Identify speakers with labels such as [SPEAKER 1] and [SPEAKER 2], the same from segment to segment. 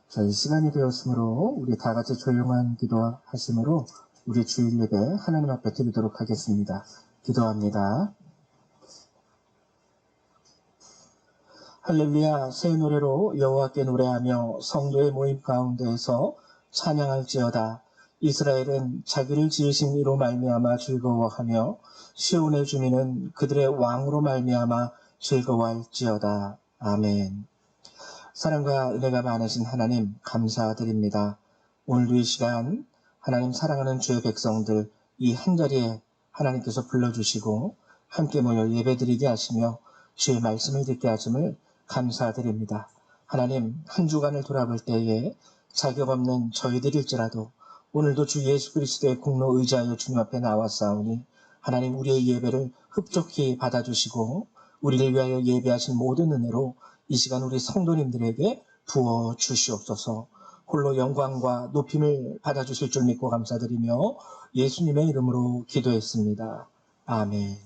[SPEAKER 1] 저희 시간이 되었으므로 우리 다 같이 조용한 기도하심으로 우리 주일 예배 하나님 앞에 드리도록 하겠습니다. 기도합니다. 할렐루야. 새 노래로 여호와께 노래하며 성도의 모임 가운데에서 찬양할지어다. 이스라엘은 자기를 지으신 이로 말미암아 즐거워하며 시온의 주민은 그들의 왕으로 말미암아 즐거워할지어다. 아멘. 사랑과 은혜가 많으신 하나님 감사드립니다. 오늘도 이 시간 하나님 사랑하는 주의 백성들 이 한자리에 하나님께서 불러주시고 함께 모여 예배드리게 하시며 주의 말씀을 듣게 하심을 감사드립니다. 하나님 한 주간을 돌아볼 때에 자격 없는 저희들일지라도 오늘도 주 예수 그리스도의 공로 의지하여 주님 앞에 나왔사오니 하나님 우리의 예배를 흡족히 받아주시고 우리를 위하여 예배하신 모든 은혜로 이 시간 우리 성도님들에게 부어 주시옵소서. 홀로 영광과 높임을 받아주실 줄 믿고 감사드리며 예수님의 이름으로 기도했습니다. 아멘.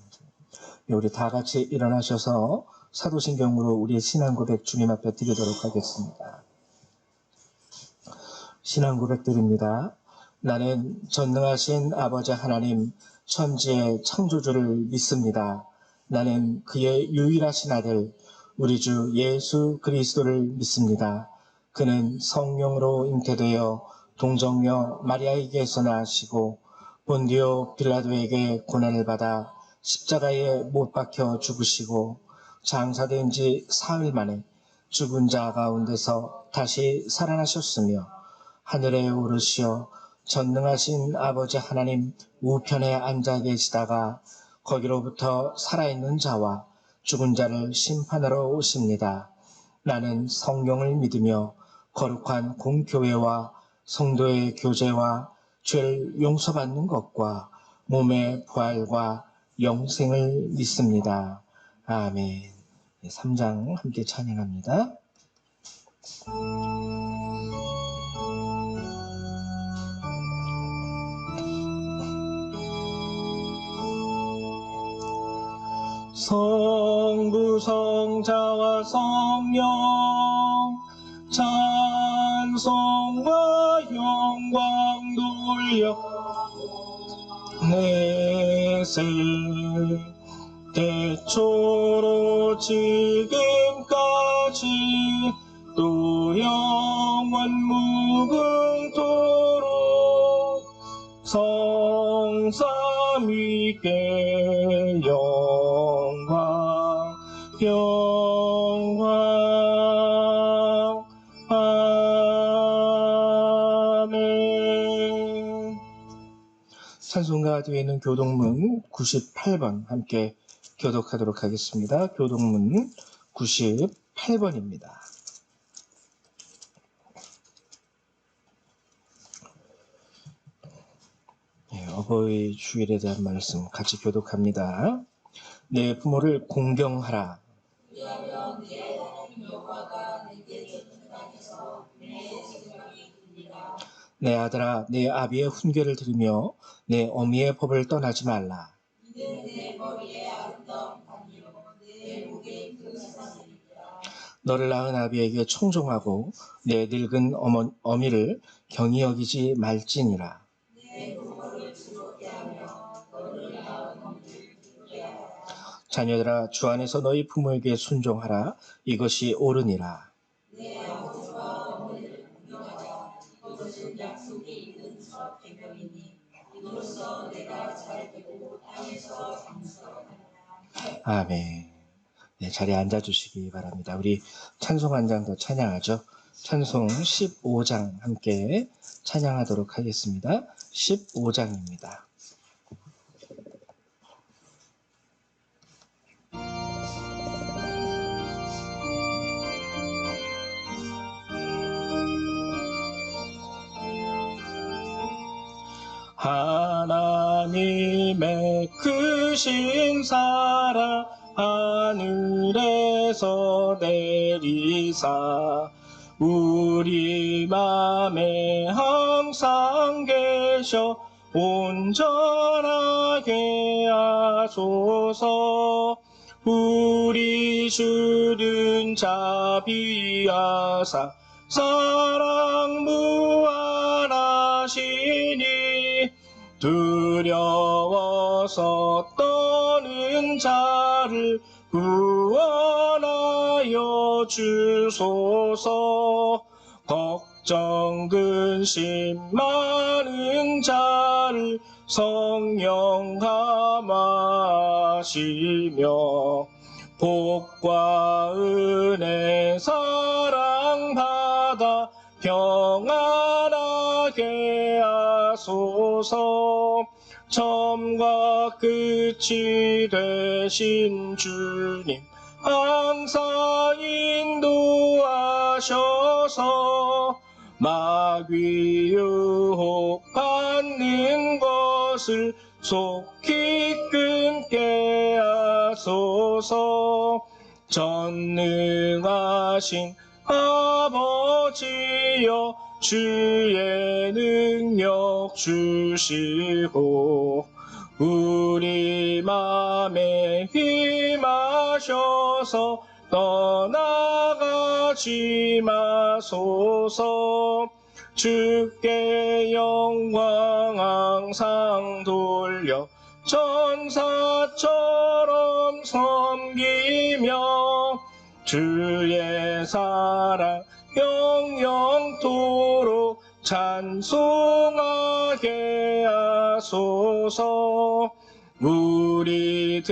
[SPEAKER 1] 우리 다 같이 일어나셔서 사도신경으로 우리의 신앙 고백 주님 앞에 드리도록 하겠습니다. 신앙 고백 드립니다. 나는 전능하신 아버지 하나님 천지의 창조주를 믿습니다. 나는 그의 유일하신 아들 우리 주 예수 그리스도를 믿습니다. 그는 성령으로 잉태되어 동정녀 마리아에게서 나시고 본디오 빌라도에게 고난을 받아 십자가에 못 박혀 죽으시고 장사된 지 사흘 만에 죽은 자 가운데서 다시 살아나셨으며 하늘에 오르시어 전능하신 아버지 하나님 우편에 앉아 계시다가 거기로부터 살아있는 자와 죽은 자를 심판하러 오십니다. 나는 성령을 믿으며 거룩한 공교회와 성도의 교제와 죄를 용서받는 것과 몸의 부활과 영생을 믿습니다. 아멘. 3장 함께 찬양합니다. 성부 성자와 성령 찬송과 영광 돌려 내세 대초로 지금까지 또 영원 무궁토록 성삼위께 영광 아멘. 찬송가 뒤에 있는 교동문 98번 함께 교독하도록 하겠습니다. 교동문 98번입니다. 어버이 주일에 대한 말씀 같이 교독합니다. 내 부모를 공경하라.
[SPEAKER 2] 왜냐하면 내 하나님 여호와가 내게 주는 땅에서 내 생각이 듭니다.
[SPEAKER 1] 내 아들아 내 아비의 훈계를 들으며 내 어미의 법을 떠나지 말라.
[SPEAKER 2] 이는 내 머리에 아름다운 판이요 내 목에 그 세상이니라.
[SPEAKER 1] 너를 낳은 아비에게 청종하고 내 늙은 어미를 경히 여기지 말지니라.
[SPEAKER 2] 내 부모를 즐겁게 하며 너를 낳은 어미를 기쁘게 하라.
[SPEAKER 1] 자녀들아 주 안에서 너희 부모에게 순종하라. 이것이 옳으니라.
[SPEAKER 2] 내 아버지와 어머니를 공경하라. 이것은 약속이 있는 첫 계명이니 이로써 내가 잘 되고 땅에서 장수하리라.
[SPEAKER 1] 아멘. 네, 자리에 앉아주시기 바랍니다. 우리 찬송 한 장 더 찬양하죠. 찬송 15장 함께 찬양하도록 하겠습니다. 15장입니다. 하나님의 크신 사랑 하늘에서 내리사 우리 맘에 항상 계셔 온전하게 하소서. 우리 주는 자비하사 사랑 무한하시니 두려워서 떠는 자를 구원하여 주소서. 걱정 근심 많은 자를 성령 감하시며 복과 은혜 사랑 받아 평안하게 하소서. 처음과 끝이 되신 주님 항상 인도하셔서 마귀 유혹 받는 것을 속히 끊게 하소서. 전능하신 아버지여 주의 능력 주시고 우리 맘에 힘하셔서 떠나가지 마소서. 주께 영광 항상 돌려 천사처럼 섬기며 주의 사랑 영영토록 찬송하게 하소서. 우리들이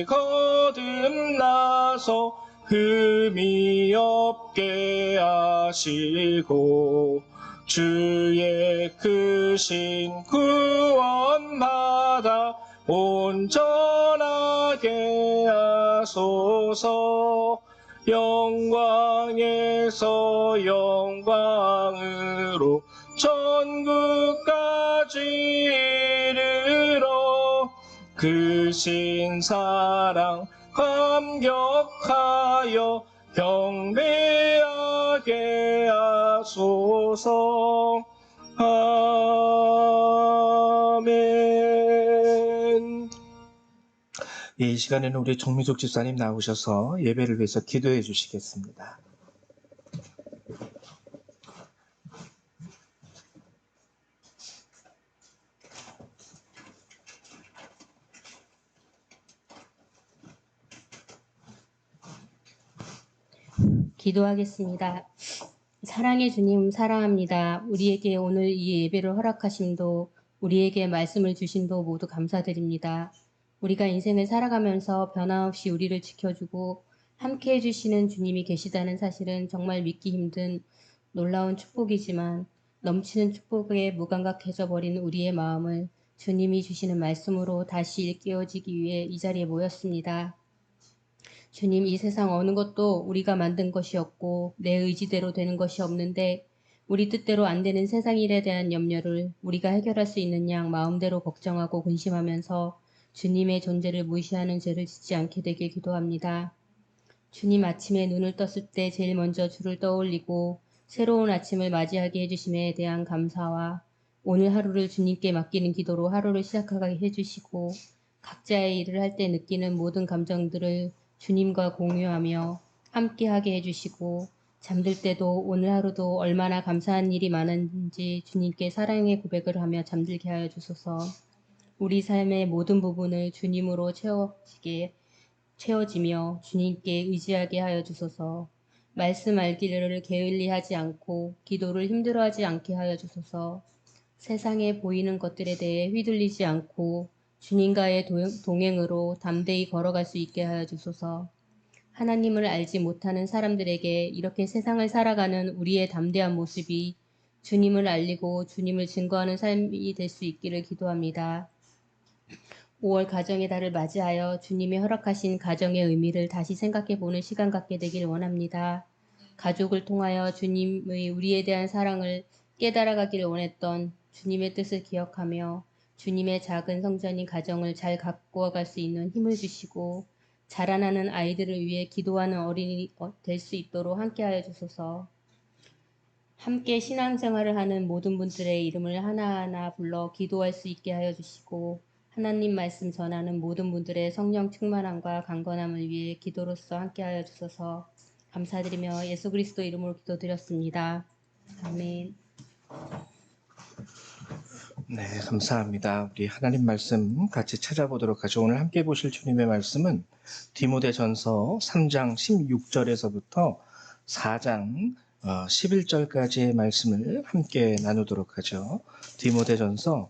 [SPEAKER 1] 거듭나서 흠이 없게 하시고 주의 크신 구원 받아 온전하게 하소서. 영광에서 영광으로 천국까지 이르러 크신 사랑 감격하여 경배하게 하소서. 아멘. 이 시간에는 우리 정미숙 집사님 나오셔서 예배를 위해서 기도해 주시겠습니다.
[SPEAKER 3] 기도하겠습니다. 사랑의 주님 사랑합니다. 우리에게 오늘 이 예배를 허락하심도 우리에게 말씀을 주심도 모두 감사드립니다. 우리가 인생을 살아가면서 변함없이 우리를 지켜주고 함께 해주시는 주님이 계시다는 사실은 정말 믿기 힘든 놀라운 축복이지만 넘치는 축복에 무감각해져 버린 우리의 마음을 주님이 주시는 말씀으로 다시 일깨워지기 위해 이 자리에 모였습니다. 주님, 이 세상 어느 것도 우리가 만든 것이 없고 내 의지대로 되는 것이 없는데 우리 뜻대로 안 되는 세상 일에 대한 염려를 우리가 해결할 수 있는 양 마음대로 걱정하고 근심하면서 주님의 존재를 무시하는 죄를 짓지 않게 되길 기도합니다. 주님, 아침에 눈을 떴을 때 제일 먼저 주를 떠올리고 새로운 아침을 맞이하게 해주심에 대한 감사와 오늘 하루를 주님께 맡기는 기도로 하루를 시작하게 해주시고 각자의 일을 할 때 느끼는 모든 감정들을 주님과 공유하며 함께하게 해주시고 잠들 때도 오늘 하루도 얼마나 감사한 일이 많은지 주님께 사랑의 고백을 하며 잠들게 하여 주소서. 우리 삶의 모든 부분을 주님으로 채워지며 주님께 의지하게 하여 주소서. 말씀 알기를 게을리하지 않고 기도를 힘들어하지 않게 하여 주소서. 세상에 보이는 것들에 대해 휘둘리지 않고 주님과의 동행으로 담대히 걸어갈 수 있게 하여 주소서. 하나님을 알지 못하는 사람들에게 이렇게 세상을 살아가는 우리의 담대한 모습이 주님을 알리고 주님을 증거하는 삶이 될 수 있기를 기도합니다. 5월 가정의 달을 맞이하여 주님이 허락하신 가정의 의미를 다시 생각해보는 시간 갖게 되길 원합니다. 가족을 통하여 주님의 우리에 대한 사랑을 깨달아가기를 원했던 주님의 뜻을 기억하며 주님의 작은 성전인 가정을 잘 가꾸어갈 수 있는 힘을 주시고 자라나는 아이들을 위해 기도하는 어린이 될 수 있도록 함께하여 주소서. 함께 신앙생활을 하는 모든 분들의 이름을 하나하나 불러 기도할 수 있게 하여 주시고 하나님 말씀 전하는 모든 분들의 성령 충만함과 강건함을 위해 기도로서 함께하여 주소서. 감사드리며 예수 그리스도 이름으로 기도드렸습니다. 아멘.
[SPEAKER 1] 네, 감사합니다. 우리 하나님 말씀 같이 찾아보도록 하죠. 오늘 함께 보실 주님의 말씀은 디모데전서 3장 16절에서부터 4장 11절까지의 말씀을 함께 나누도록 하죠. 디모데전서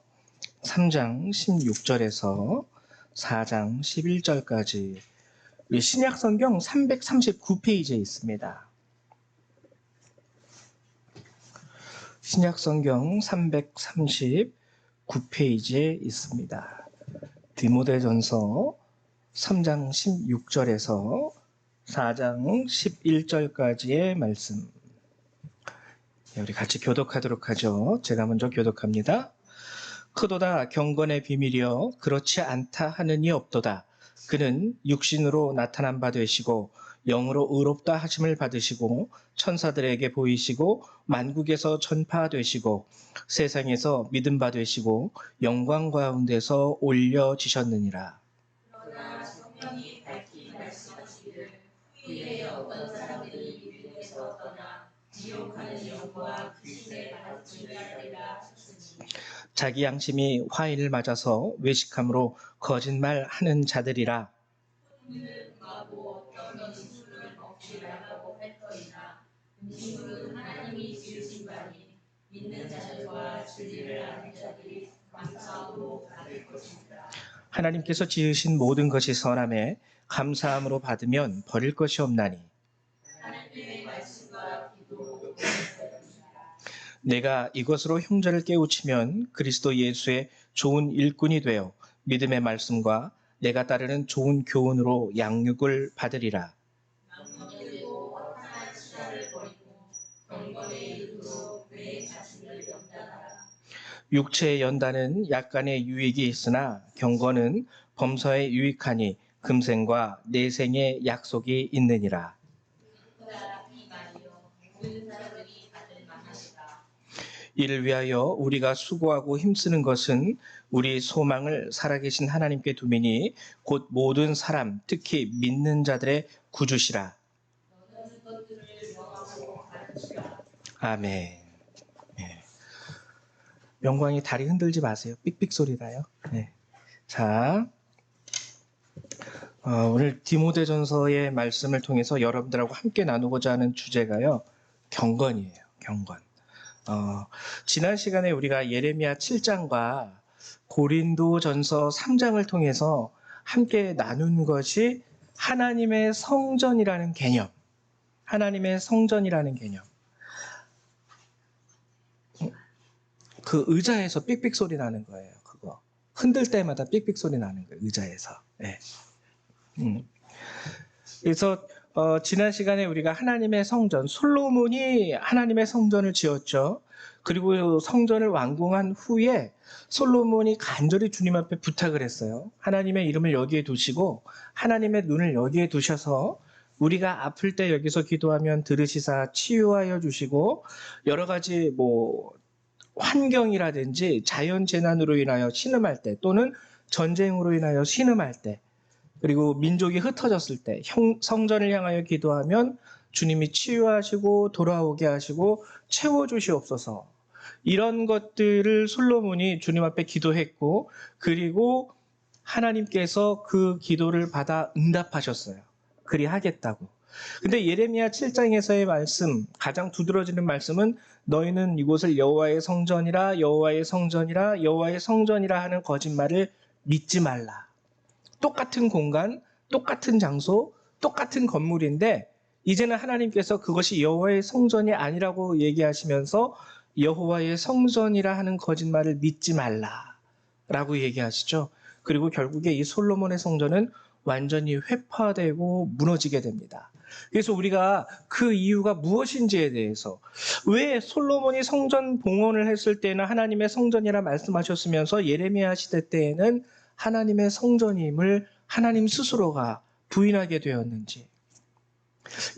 [SPEAKER 1] 3장 16절에서 4장 11절까지 신약 성경 339페이지에 있습니다. 신약 성경 339페이지에 있습니다. 디모데전서 3장 16절에서 4장 11절까지의 말씀. 우리 같이 교독하도록 하죠. 제가 먼저 교독합니다. 크도다 경건의 비밀이여 그렇지 않다 하는 이 없도다. 그는 육신으로 나타난 바 되시고 영으로 의롭다 하심을 받으시고 천사들에게 보이시고 만국에서 전파되시고 세상에서 믿음 바 되시고 영광 가운데서 올려지셨느니라.
[SPEAKER 2] 그러나 성령이 밝히 말씀하시기를 후에 어떤 사람들이 믿음에서 떠나 지옥하는 영과 귀신의 가르침을 따르리라 하셨으니
[SPEAKER 1] 자기 양심이 화인을 맞아서 외식함으로 거짓말하는 자들이라.
[SPEAKER 2] 음식을 응하고 어떤 음식물을 먹지 말라고 했더이나 음식물은 하나님이 지으신 바니 믿는 자들과 진리를 아는 자들이 감사함으로 받을 것입니다.
[SPEAKER 1] 하나님께서 지으신 모든 것이 선함에 감사함으로 받으면 버릴 것이 없나니
[SPEAKER 2] 하나님의 말씀과 기도
[SPEAKER 1] 내가 이것으로 형제를 깨우치면 그리스도 예수의 좋은 일꾼이 되어 믿음의 말씀과 내가 따르는 좋은 교훈으로 양육을 받으리라.
[SPEAKER 2] 남녀들고 허탄한 시야를 버리고 경건의 이름으로 내 자신을 연단하라.
[SPEAKER 1] 육체의 연단은 약간의 유익이 있으나 경건은 범사에 유익하니 금생과 내생의 약속이 있느니라.
[SPEAKER 2] 그가 이 말이요 모든 사람들이 받을 만하시다.
[SPEAKER 1] 이를 위하여 우리가 수고하고 힘쓰는 것은 우리 소망을 살아계신 하나님께 두미니 곧 모든 사람 특히 믿는 자들의 구주시라.
[SPEAKER 2] 너는 것들을 명하고 가르치라.
[SPEAKER 1] 아멘. 네. 영광이 다리 흔들지 마세요. 삑삑 소리 나요. 네. 자, 오늘 디모데전서의 말씀을 통해서 여러분들하고 함께 나누고자 하는 주제가요. 경건이에요. 경건. 지난 시간에 우리가 예레미야 7장과 고린도전서 3장을 통해서 함께 나눈 것이 하나님의 성전이라는 개념. 하나님의 성전이라는 개념. 그 의자에서 삑삑 소리 나는 거예요. 그거. 흔들 때마다 삑삑 소리 나는 거예요. 의자에서. 네. 그래서 지난 시간에 우리가 하나님의 성전, 솔로몬이 하나님의 성전을 지었죠. 그리고 성전을 완공한 후에 솔로몬이 간절히 주님 앞에 부탁을 했어요. 하나님의 이름을 여기에 두시고 하나님의 눈을 여기에 두셔서 우리가 아플 때 여기서 기도하면 들으시사 치유하여 주시고 여러 가지 환경이라든지 자연재난으로 인하여 신음할 때 또는 전쟁으로 인하여 신음할 때 그리고 민족이 흩어졌을 때 성전을 향하여 기도하면 주님이 치유하시고 돌아오게 하시고 채워주시옵소서. 이런 것들을 솔로몬이 주님 앞에 기도했고 그리고 하나님께서 그 기도를 받아 응답하셨어요. 그리 하겠다고. 근데 예레미야 7장에서의 말씀, 가장 두드러지는 말씀은 너희는 이곳을 여호와의 성전이라 여호와의 성전이라 여호와의 성전이라 하는 거짓말을 믿지 말라. 똑같은 공간, 똑같은 장소, 똑같은 건물인데 이제는 하나님께서 그것이 여호와의 성전이 아니라고 얘기하시면서 여호와의 성전이라 하는 거짓말을 믿지 말라라고 얘기하시죠. 그리고 결국에 이 솔로몬의 성전은 완전히 회파되고 무너지게 됩니다. 그래서 우리가 그 이유가 무엇인지에 대해서 왜 솔로몬이 성전 봉헌을 했을 때는 하나님의 성전이라 말씀하셨으면서 예레미야 시대 때에는 하나님의 성전임을 하나님 스스로가 부인하게 되었는지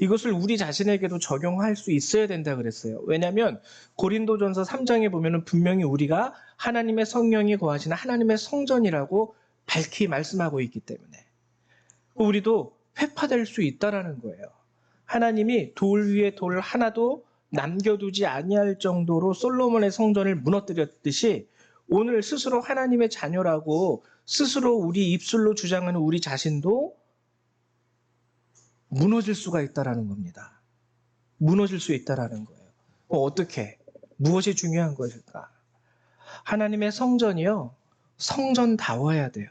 [SPEAKER 1] 이것을 우리 자신에게도 적용할 수 있어야 된다 그랬어요. 왜냐하면 고린도전서 3장에 보면 분명히 우리가 하나님의 성령이 거하시는 하나님의 성전이라고 밝히 말씀하고 있기 때문에 우리도 회파될 수 있다라는 거예요. 하나님이 돌 위에 돌 하나도 남겨두지 아니할 정도로 솔로몬의 성전을 무너뜨렸듯이 오늘 스스로 하나님의 자녀라고 스스로 우리 입술로 주장하는 우리 자신도 무너질 수가 있다라는 겁니다. 무너질 수 있다라는 거예요. 어떻게? 무엇이 중요한 것일까? 하나님의 성전이요, 성전다워야 돼요.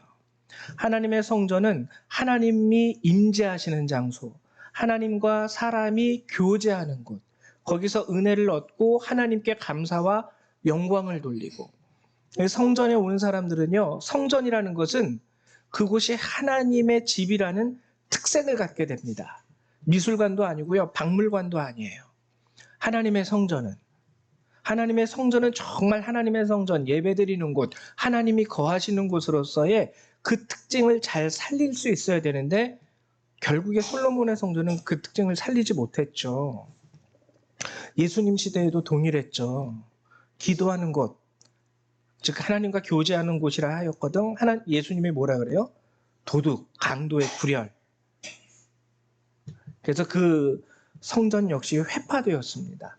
[SPEAKER 1] 하나님의 성전은 하나님이 임재하시는 장소, 하나님과 사람이 교제하는 곳, 거기서 은혜를 얻고 하나님께 감사와 영광을 돌리고, 성전에 오는 사람들은요, 성전이라는 것은 그곳이 하나님의 집이라는 특색을 갖게 됩니다. 미술관도 아니고요, 박물관도 아니에요. 하나님의 성전은 정말 하나님의 성전, 예배드리는 곳, 하나님이 거하시는 곳으로서의 그 특징을 잘 살릴 수 있어야 되는데 결국에 솔로몬의 성전은 그 특징을 살리지 못했죠. 예수님 시대에도 동일했죠. 기도하는 곳, 즉 하나님과 교제하는 곳이라 하였거든. 예수님이 뭐라 그래요? 도둑, 강도의 구렬. 그래서 그 성전 역시 회파되었습니다.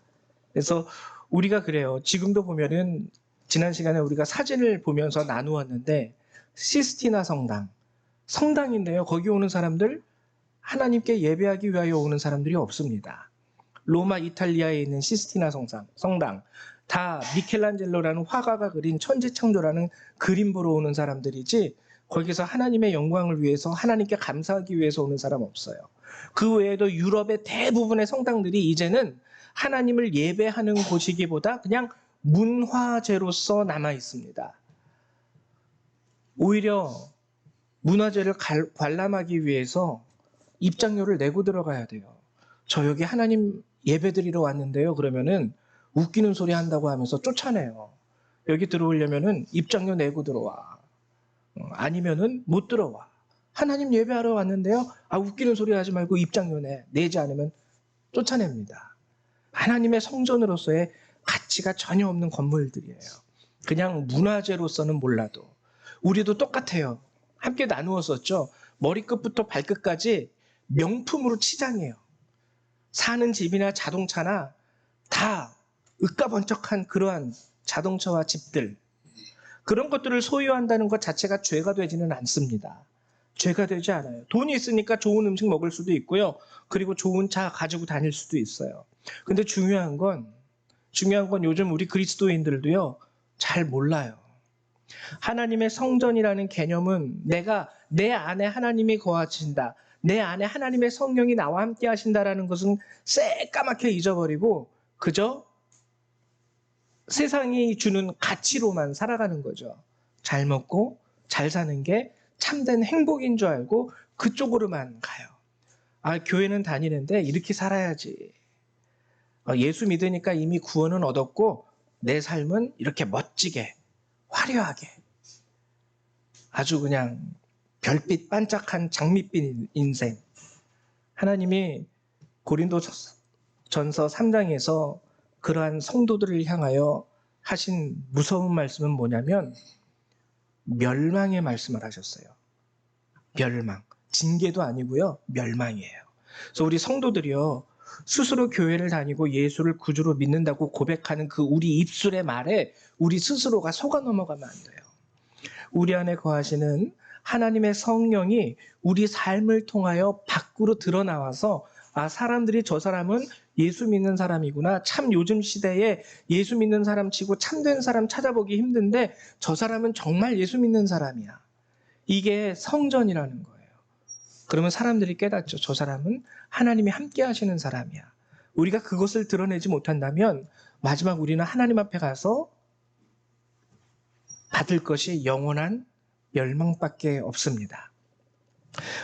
[SPEAKER 1] 그래서 우리가 그래요. 지금도 보면은 지난 시간에 우리가 사진을 보면서 나누었는데 시스티나 성당인데요. 거기 오는 사람들 하나님께 예배하기 위하여 오는 사람들이 없습니다. 로마 이탈리아에 있는 시스티나 성당 다 미켈란젤로라는 화가가 그린 천지창조라는 그림 보러 오는 사람들이지 거기서 하나님의 영광을 위해서 하나님께 감사하기 위해서 오는 사람 없어요. 그 외에도 유럽의 대부분의 성당들이 이제는 하나님을 예배하는 곳이기보다 그냥 문화재로서 남아 있습니다. 오히려 문화재를 관람하기 위해서 입장료를 내고 들어가야 돼요. 저 여기 하나님 예배드리러 왔는데요. 그러면은 웃기는 소리 한다고 하면서 쫓아내요. 여기 들어오려면은 입장료 내고 들어와. 아니면은 못 들어와. 하나님 예배하러 왔는데요. 웃기는 소리 하지 말고 입장료 내지 않으면 쫓아냅니다. 하나님의 성전으로서의 가치가 전혀 없는 건물들이에요. 그냥 문화재로서는 몰라도. 우리도 똑같아요. 함께 나누었었죠. 머리끝부터 발끝까지 명품으로 치장해요. 사는 집이나 자동차나 다 으까번쩍한 그러한 자동차와 집들, 그런 것들을 소유한다는 것 자체가 죄가 되지는 않습니다. 죄가 되지 않아요. 돈이 있으니까 좋은 음식 먹을 수도 있고요. 그리고 좋은 차 가지고 다닐 수도 있어요. 근데 중요한 건 요즘 우리 그리스도인들도요, 잘 몰라요. 하나님의 성전이라는 개념은 내가 내 안에 하나님이 거하신다, 내 안에 하나님의 성령이 나와 함께 하신다라는 것은 새까맣게 잊어버리고 그저 세상이 주는 가치로만 살아가는 거죠. 잘 먹고 잘 사는 게 참된 행복인 줄 알고 그쪽으로만 가요. 교회는 다니는데 이렇게 살아야지. 예수 믿으니까 이미 구원은 얻었고 내 삶은 이렇게 멋지게 화려하게 아주 그냥 별빛 반짝한 장밋빛 인생. 하나님이 고린도전서 3장에서 그러한 성도들을 향하여 하신 무서운 말씀은 뭐냐면 멸망의 말씀을 하셨어요. 멸망. 징계도 아니고요. 멸망이에요. 그래서 우리 성도들이요, 스스로 교회를 다니고 예수를 구주로 믿는다고 고백하는 그 우리 입술의 말에 우리 스스로가 속아 넘어가면 안 돼요. 우리 안에 거하시는 하나님의 성령이 우리 삶을 통하여 밖으로 드러나와서 사람들이 저 사람은 예수 믿는 사람이구나. 참 요즘 시대에 예수 믿는 사람 치고 참된 사람 찾아보기 힘든데 저 사람은 정말 예수 믿는 사람이야. 이게 성전이라는 거예요. 그러면 사람들이 깨닫죠. 저 사람은 하나님이 함께 하시는 사람이야. 우리가 그것을 드러내지 못한다면 마지막 우리는 하나님 앞에 가서 받을 것이 영원한 멸망밖에 없습니다.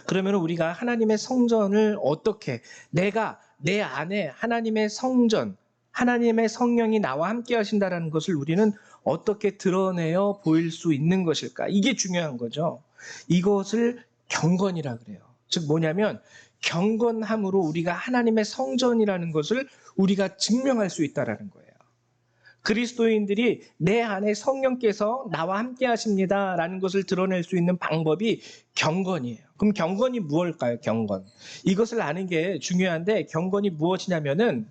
[SPEAKER 1] 그러면 우리가 하나님의 성전을 어떻게, 내가 내 안에 하나님의 성전, 하나님의 성령이 나와 함께 하신다는 것을 우리는 어떻게 드러내어 보일 수 있는 것일까? 이게 중요한 거죠. 이것을 경건이라 그래요. 즉 뭐냐면 경건함으로 우리가 하나님의 성전이라는 것을 우리가 증명할 수 있다는 거예요. 그리스도인들이 내 안에 성령께서 나와 함께 하십니다라는 것을 드러낼 수 있는 방법이 경건이에요. 그럼 경건이 무엇일까요? 경건. 이것을 아는 게 중요한데 경건이 무엇이냐면은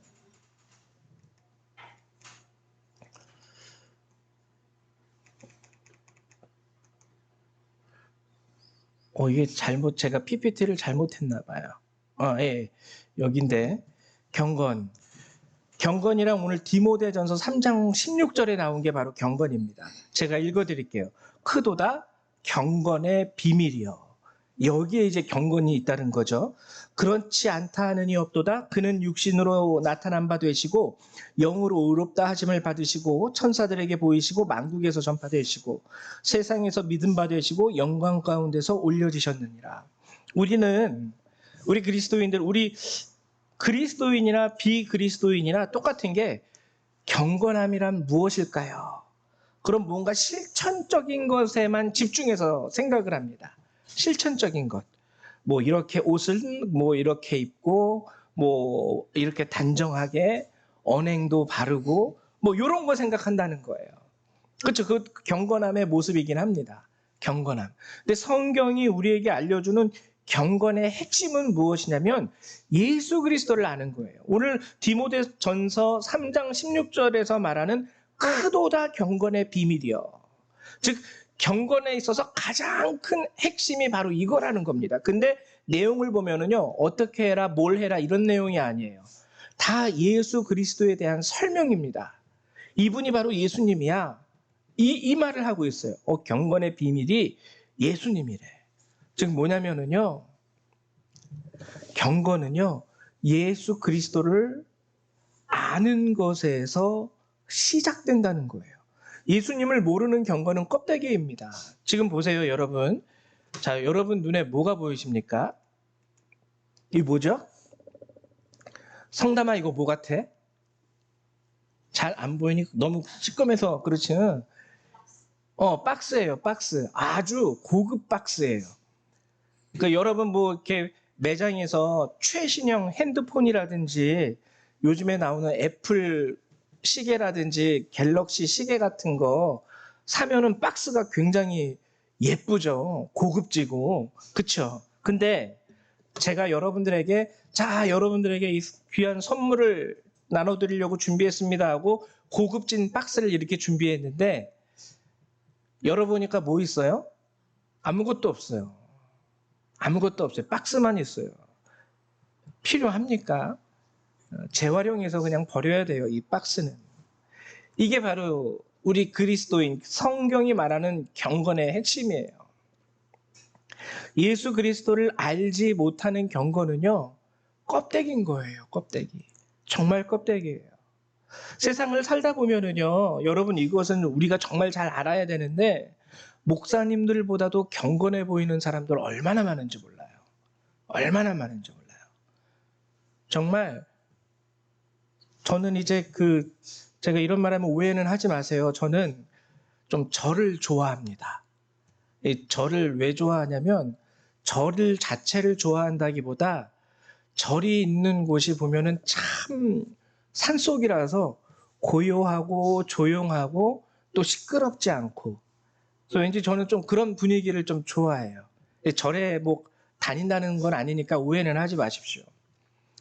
[SPEAKER 1] 이게 제가 PPT를 잘못했나 봐요. 예. 여긴데 경건. 경건이랑 오늘 디모데전서 3장 16절에 나온 게 바로 경건입니다. 제가 읽어드릴게요. 크도다 경건의 비밀이요. 여기에 이제 경건이 있다는 거죠. 그렇지 않다 하느니 없도다. 그는 육신으로 나타난 바 되시고 영으로 의롭다 하심을 받으시고 천사들에게 보이시고 만국에서 전파되시고 세상에서 믿음 바 되시고 영광 가운데서 올려지셨느니라. 우리 그리스도인들, 우리 그리스도인이나 비그리스도인이나 똑같은 게 경건함이란 무엇일까요? 그럼 뭔가 실천적인 것에만 집중해서 생각을 합니다. 실천적인 것. 뭐 이렇게 옷을 뭐 이렇게 입고 뭐 이렇게 단정하게 언행도 바르고 뭐 이런 거 생각한다는 거예요. 그렇죠. 그 경건함의 모습이긴 합니다. 경건함. 근데 성경이 우리에게 알려주는 경건의 핵심은 무엇이냐면 예수 그리스도를 아는 거예요. 오늘 디모데전서 3장 16절에서 말하는 크도다 경건의 비밀이요. 즉 경건에 있어서 가장 큰 핵심이 바로 이거라는 겁니다. 근데 내용을 보면은요, 어떻게 해라, 뭘 해라 이런 내용이 아니에요. 다 예수 그리스도에 대한 설명입니다. 이분이 바로 예수님이야. 이 말을 하고 있어요. 경건의 비밀이 예수님이래. 즉 뭐냐면은요, 경건은요, 예수 그리스도를 아는 것에서 시작된다는 거예요. 예수님을 모르는 경건은 껍데기입니다. 지금 보세요, 여러분. 자, 여러분 눈에 뭐가 보이십니까? 이게 뭐죠? 성담아, 이거 뭐 같아? 잘 안 보이니 너무 시꺼매서 그렇지. 박스예요, 박스. 아주 고급 박스예요. 그러니까 여러분 뭐 이렇게 매장에서 최신형 핸드폰이라든지 요즘에 나오는 애플 시계라든지 갤럭시 시계 같은 거 사면은 박스가 굉장히 예쁘죠. 고급지고. 그쵸? 근데 제가 여러분들에게 이 귀한 선물을 나눠드리려고 준비했습니다 하고 고급진 박스를 이렇게 준비했는데 열어보니까 뭐 있어요? 아무것도 없어요. 아무것도 없어요. 박스만 있어요. 필요합니까? 재활용해서 그냥 버려야 돼요. 이 박스는. 이게 바로 우리 그리스도인 성경이 말하는 경건의 핵심이에요. 예수 그리스도를 알지 못하는 경건은요, 껍데기인 거예요. 껍데기. 정말 껍데기예요. 세상을 살다 보면은요, 여러분 이것은 우리가 정말 잘 알아야 되는데 목사님들보다도 경건해 보이는 사람들 얼마나 많은지 몰라요. 얼마나 많은지 몰라요. 정말 저는 이제 제가 이런 말하면 오해는 하지 마세요. 저는 좀 절을 좋아합니다. 이 절을 왜 좋아하냐면 절 자체를 좋아한다기보다 절이 있는 곳이 보면은 참 산속이라서 고요하고 조용하고 또 시끄럽지 않고, 그래서 왠지 저는 좀 그런 분위기를 좀 좋아해요. 절에 뭐 다닌다는 건 아니니까 오해는 하지 마십시오.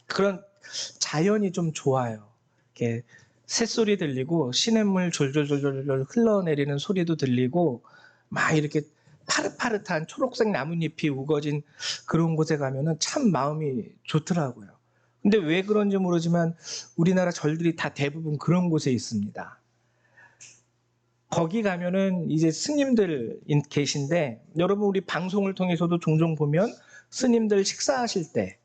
[SPEAKER 1] 그런 자연이 좀 좋아요. 이렇게 새소리 들리고 시냇물 졸졸졸졸 흘러내리는 소리도 들리고 막 이렇게 파릇파릇한 초록색 나뭇잎이 우거진 그런 곳에 가면은 참 마음이 좋더라고요. 근데 왜 그런지 모르지만 우리나라 절들이 다 대부분 그런 곳에 있습니다. 거기 가면은 이제 스님들 계신데, 여러분 우리 방송을 통해서도 종종 보면 스님들 식사하실 때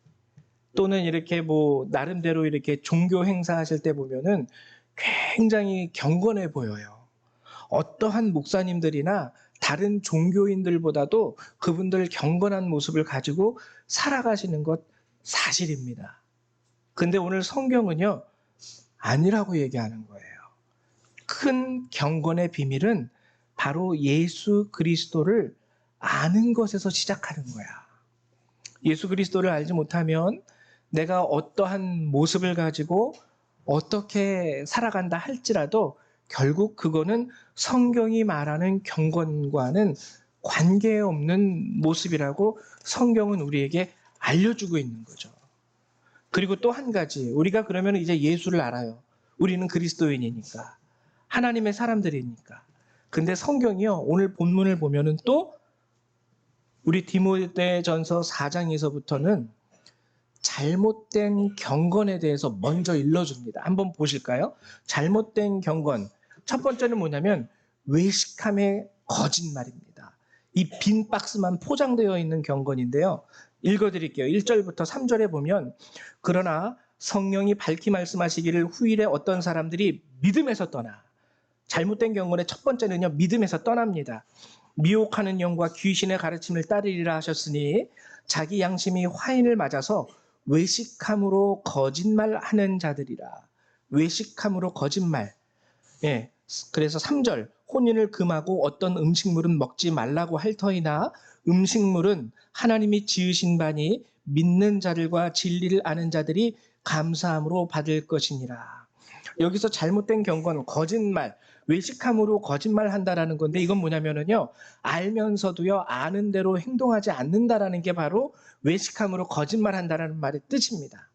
[SPEAKER 1] 또는 이렇게 뭐 나름대로 이렇게 종교 행사하실 때 보면은 굉장히 경건해 보여요. 어떠한 목사님들이나 다른 종교인들보다도 그분들 경건한 모습을 가지고 살아가시는 것 사실입니다. 근데 오늘 성경은요, 아니라고 얘기하는 거예요. 큰 경건의 비밀은 바로 예수 그리스도를 아는 것에서 시작하는 거야. 예수 그리스도를 알지 못하면 내가 어떠한 모습을 가지고 어떻게 살아간다 할지라도 결국 그거는 성경이 말하는 경건과는 관계없는 모습이라고 성경은 우리에게 알려주고 있는 거죠. 그리고 또 한 가지, 우리가 그러면 이제 예수를 알아요. 우리는 그리스도인이니까, 하나님의 사람들이니까. 근데 성경이요, 오늘 본문을 보면은 또 우리 디모데전서 4장에서부터는 잘못된 경건에 대해서 먼저 일러줍니다. 한번 보실까요? 잘못된 경건. 첫 번째는 뭐냐면 외식함의 거짓말입니다. 이 빈 박스만 포장되어 있는 경건인데요. 읽어드릴게요. 1절부터 3절에 보면 그러나 성령이 밝히 말씀하시기를 후일에 어떤 사람들이 믿음에서 떠나, 잘못된 경건의 첫 번째는요, 믿음에서 떠납니다. 미혹하는 영과 귀신의 가르침을 따르리라 하셨으니 자기 양심이 화인을 맞아서 외식함으로 거짓말하는 자들이라. 외식함으로 거짓말. 예. 그래서 3절 혼인을 금하고 어떤 음식물은 먹지 말라고 할 터이나 음식물은 하나님이 지으신 바니 믿는 자들과 진리를 아는 자들이 감사함으로 받을 것이니라. 여기서 잘못된 경건, 거짓말, 외식함으로 거짓말한다라는 건데 이건 뭐냐면은요, 알면서도요 아는 대로 행동하지 않는다라는 게 바로 외식함으로 거짓말한다라는 말의 뜻입니다.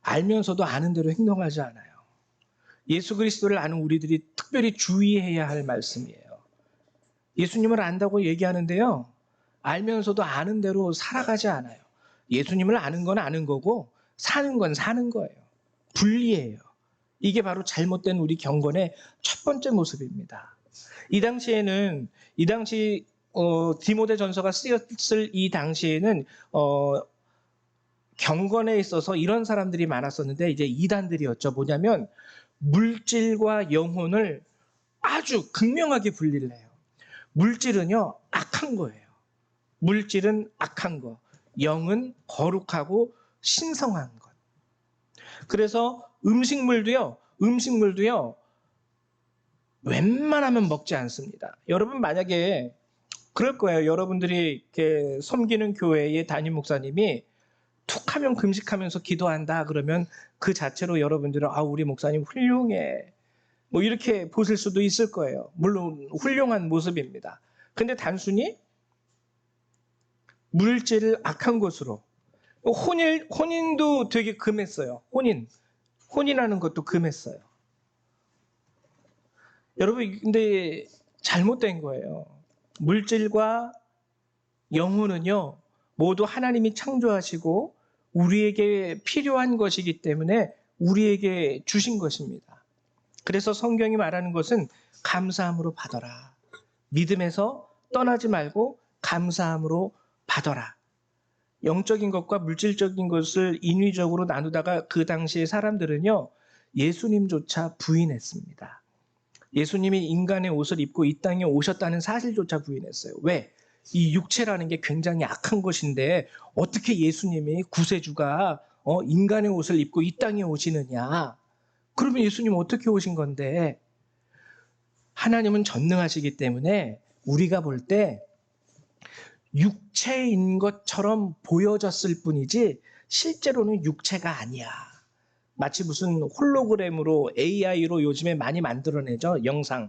[SPEAKER 1] 알면서도 아는 대로 행동하지 않아요. 예수 그리스도를 아는 우리들이 특별히 주의해야 할 말씀이에요. 예수님을 안다고 얘기하는데요, 알면서도 아는 대로 살아가지 않아요. 예수님을 아는 건 아는 거고 사는 건 사는 거예요. 분리해요. 이게 바로 잘못된 우리 경건의 첫 번째 모습입니다. 이 당시 디모데전서가 쓰였을 이 당시에는 경건에 있어서 이런 사람들이 많았었는데 이제 이단들이었죠. 뭐냐면 물질과 영혼을 아주 극명하게 분리를 해요. 물질은요 악한 거예요. 물질은 악한 거, 영은 거룩하고 신성한 것. 그래서 음식물도요 웬만하면 먹지 않습니다. 여러분 만약에 그럴 거예요. 여러분들이 이렇게 섬기는 교회의 담임 목사님이 툭하면 금식하면서 기도한다 그러면 그 자체로 여러분들은 우리 목사님 훌륭해 뭐 이렇게 보실 수도 있을 거예요. 물론 훌륭한 모습입니다. 근데 단순히 물질을 악한 것으로, 혼인도 되게 금했어요. 혼인하는 것도 금했어요. 여러분 근데 잘못된 거예요. 물질과 영혼은요 모두 하나님이 창조하시고 우리에게 필요한 것이기 때문에 우리에게 주신 것입니다. 그래서 성경이 말하는 것은 감사함으로 받아라. 믿음에서 떠나지 말고 감사함으로 받아라. 영적인 것과 물질적인 것을 인위적으로 나누다가 그 당시의 사람들은요 예수님조차 부인했습니다. 예수님이 인간의 옷을 입고 이 땅에 오셨다는 사실조차 부인했어요. 왜? 이 육체라는 게 굉장히 악한 것인데 어떻게 예수님이 구세주가 인간의 옷을 입고 이 땅에 오시느냐? 그러면 예수님은 어떻게 오신 건데? 하나님은 전능하시기 때문에 우리가 볼 때 육체인 것처럼 보여졌을 뿐이지 실제로는 육체가 아니야. 마치 무슨 홀로그램으로 AI로 요즘에 많이 만들어내죠. 영상.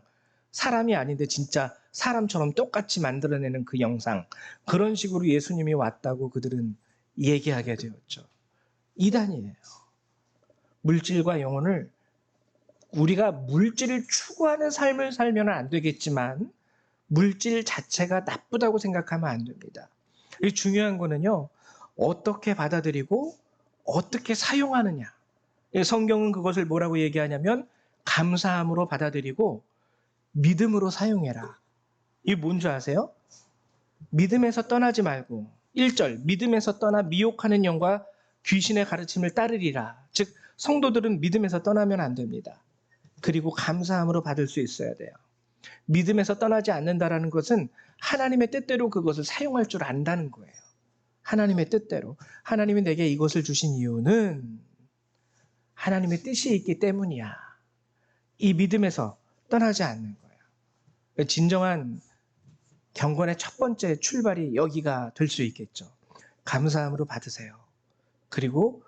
[SPEAKER 1] 사람이 아닌데 진짜 사람처럼 똑같이 만들어내는 그 영상. 그런 식으로 예수님이 왔다고 그들은 얘기하게 되었죠. 이단이에요. 물질과 영혼을, 우리가 물질을 추구하는 삶을 살면 안 되겠지만 물질 자체가 나쁘다고 생각하면 안 됩니다. 중요한 거는요, 어떻게 받아들이고 어떻게 사용하느냐. 성경은 그것을 뭐라고 얘기하냐면 감사함으로 받아들이고 믿음으로 사용해라. 이게 뭔지 아세요? 믿음에서 떠나지 말고 1절 믿음에서 떠나 미혹하는 영과 귀신의 가르침을 따르리라. 즉 성도들은 믿음에서 떠나면 안 됩니다. 그리고 감사함으로 받을 수 있어야 돼요. 믿음에서 떠나지 않는다라는 것은 하나님의 뜻대로 그것을 사용할 줄 안다는 거예요. 하나님의 뜻대로. 하나님이 내게 이것을 주신 이유는 하나님의 뜻이 있기 때문이야. 이 믿음에서 떠나지 않는 거예요. 진정한 경건의 첫 번째 출발이 여기가 될 수 있겠죠. 감사함으로 받으세요. 그리고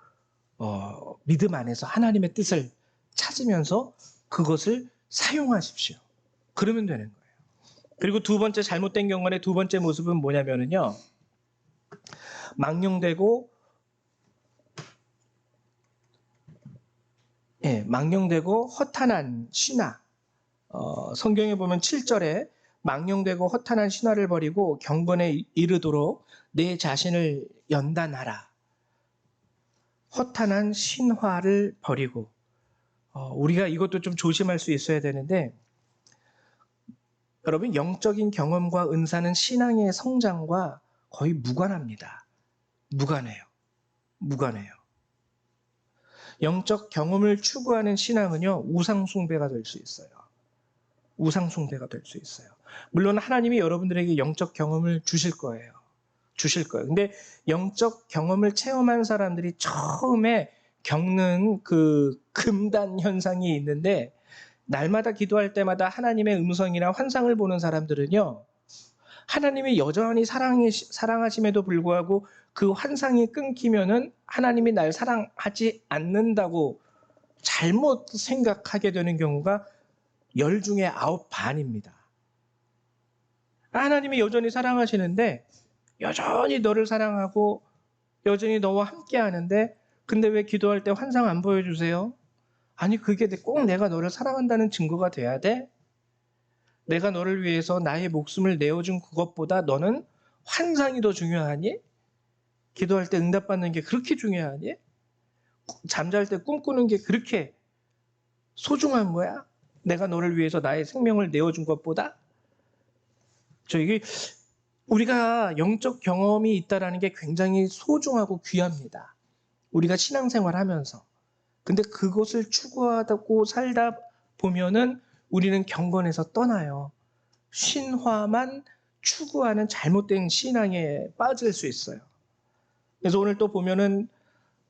[SPEAKER 1] 믿음 안에서 하나님의 뜻을 찾으면서 그것을 사용하십시오. 그러면 되는 거예요. 그리고 두 번째 잘못된 경건의 두 번째 모습은 뭐냐면은요. 망령되고 허탄한 신화. 성경에 보면 7절에 망령되고 허탄한 신화를 버리고 경건에 이르도록 내 자신을 연단하라. 허탄한 신화를 버리고 우리가 이것도 좀 조심할 수 있어야 되는데 여러분 영적인 경험과 은사는 신앙의 성장과 거의 무관합니다. 무관해요. 영적 경험을 추구하는 신앙은요 우상 숭배가 될 수 있어요. 물론 하나님이 여러분들에게 영적 경험을 주실 거예요. 근데 영적 경험을 체험한 사람들이 처음에 겪는 그 금단 현상이 있는데 날마다 기도할 때마다 하나님의 음성이나 환상을 보는 사람들은요. 하나님이 여전히 사랑하심에도 불구하고 그 환상이 끊기면은 하나님이 날 사랑하지 않는다고 잘못 생각하게 되는 경우가 10 중에 9 반입니다. 하나님이 여전히 사랑하시는데 여전히 너를 사랑하고 여전히 너와 함께 하는데 근데 왜 기도할 때 환상 안 보여주세요? 아니 그게 꼭 내가 너를 사랑한다는 증거가 돼야 돼? 내가 너를 위해서 나의 목숨을 내어준 그것보다 너는 환상이 더 중요하니? 기도할 때 응답받는 게 그렇게 중요하니? 잠잘 때 꿈꾸는 게 그렇게 소중한 거야? 내가 너를 위해서 나의 생명을 내어준 것보다? 이게 우리가 영적 경험이 있다는 게 굉장히 소중하고 귀합니다. 우리가 신앙생활 하면서. 근데 그것을 추구하고 살다 보면은 우리는 경건에서 떠나요. 신화만 추구하는 잘못된 신앙에 빠질 수 있어요. 그래서 오늘 또 보면은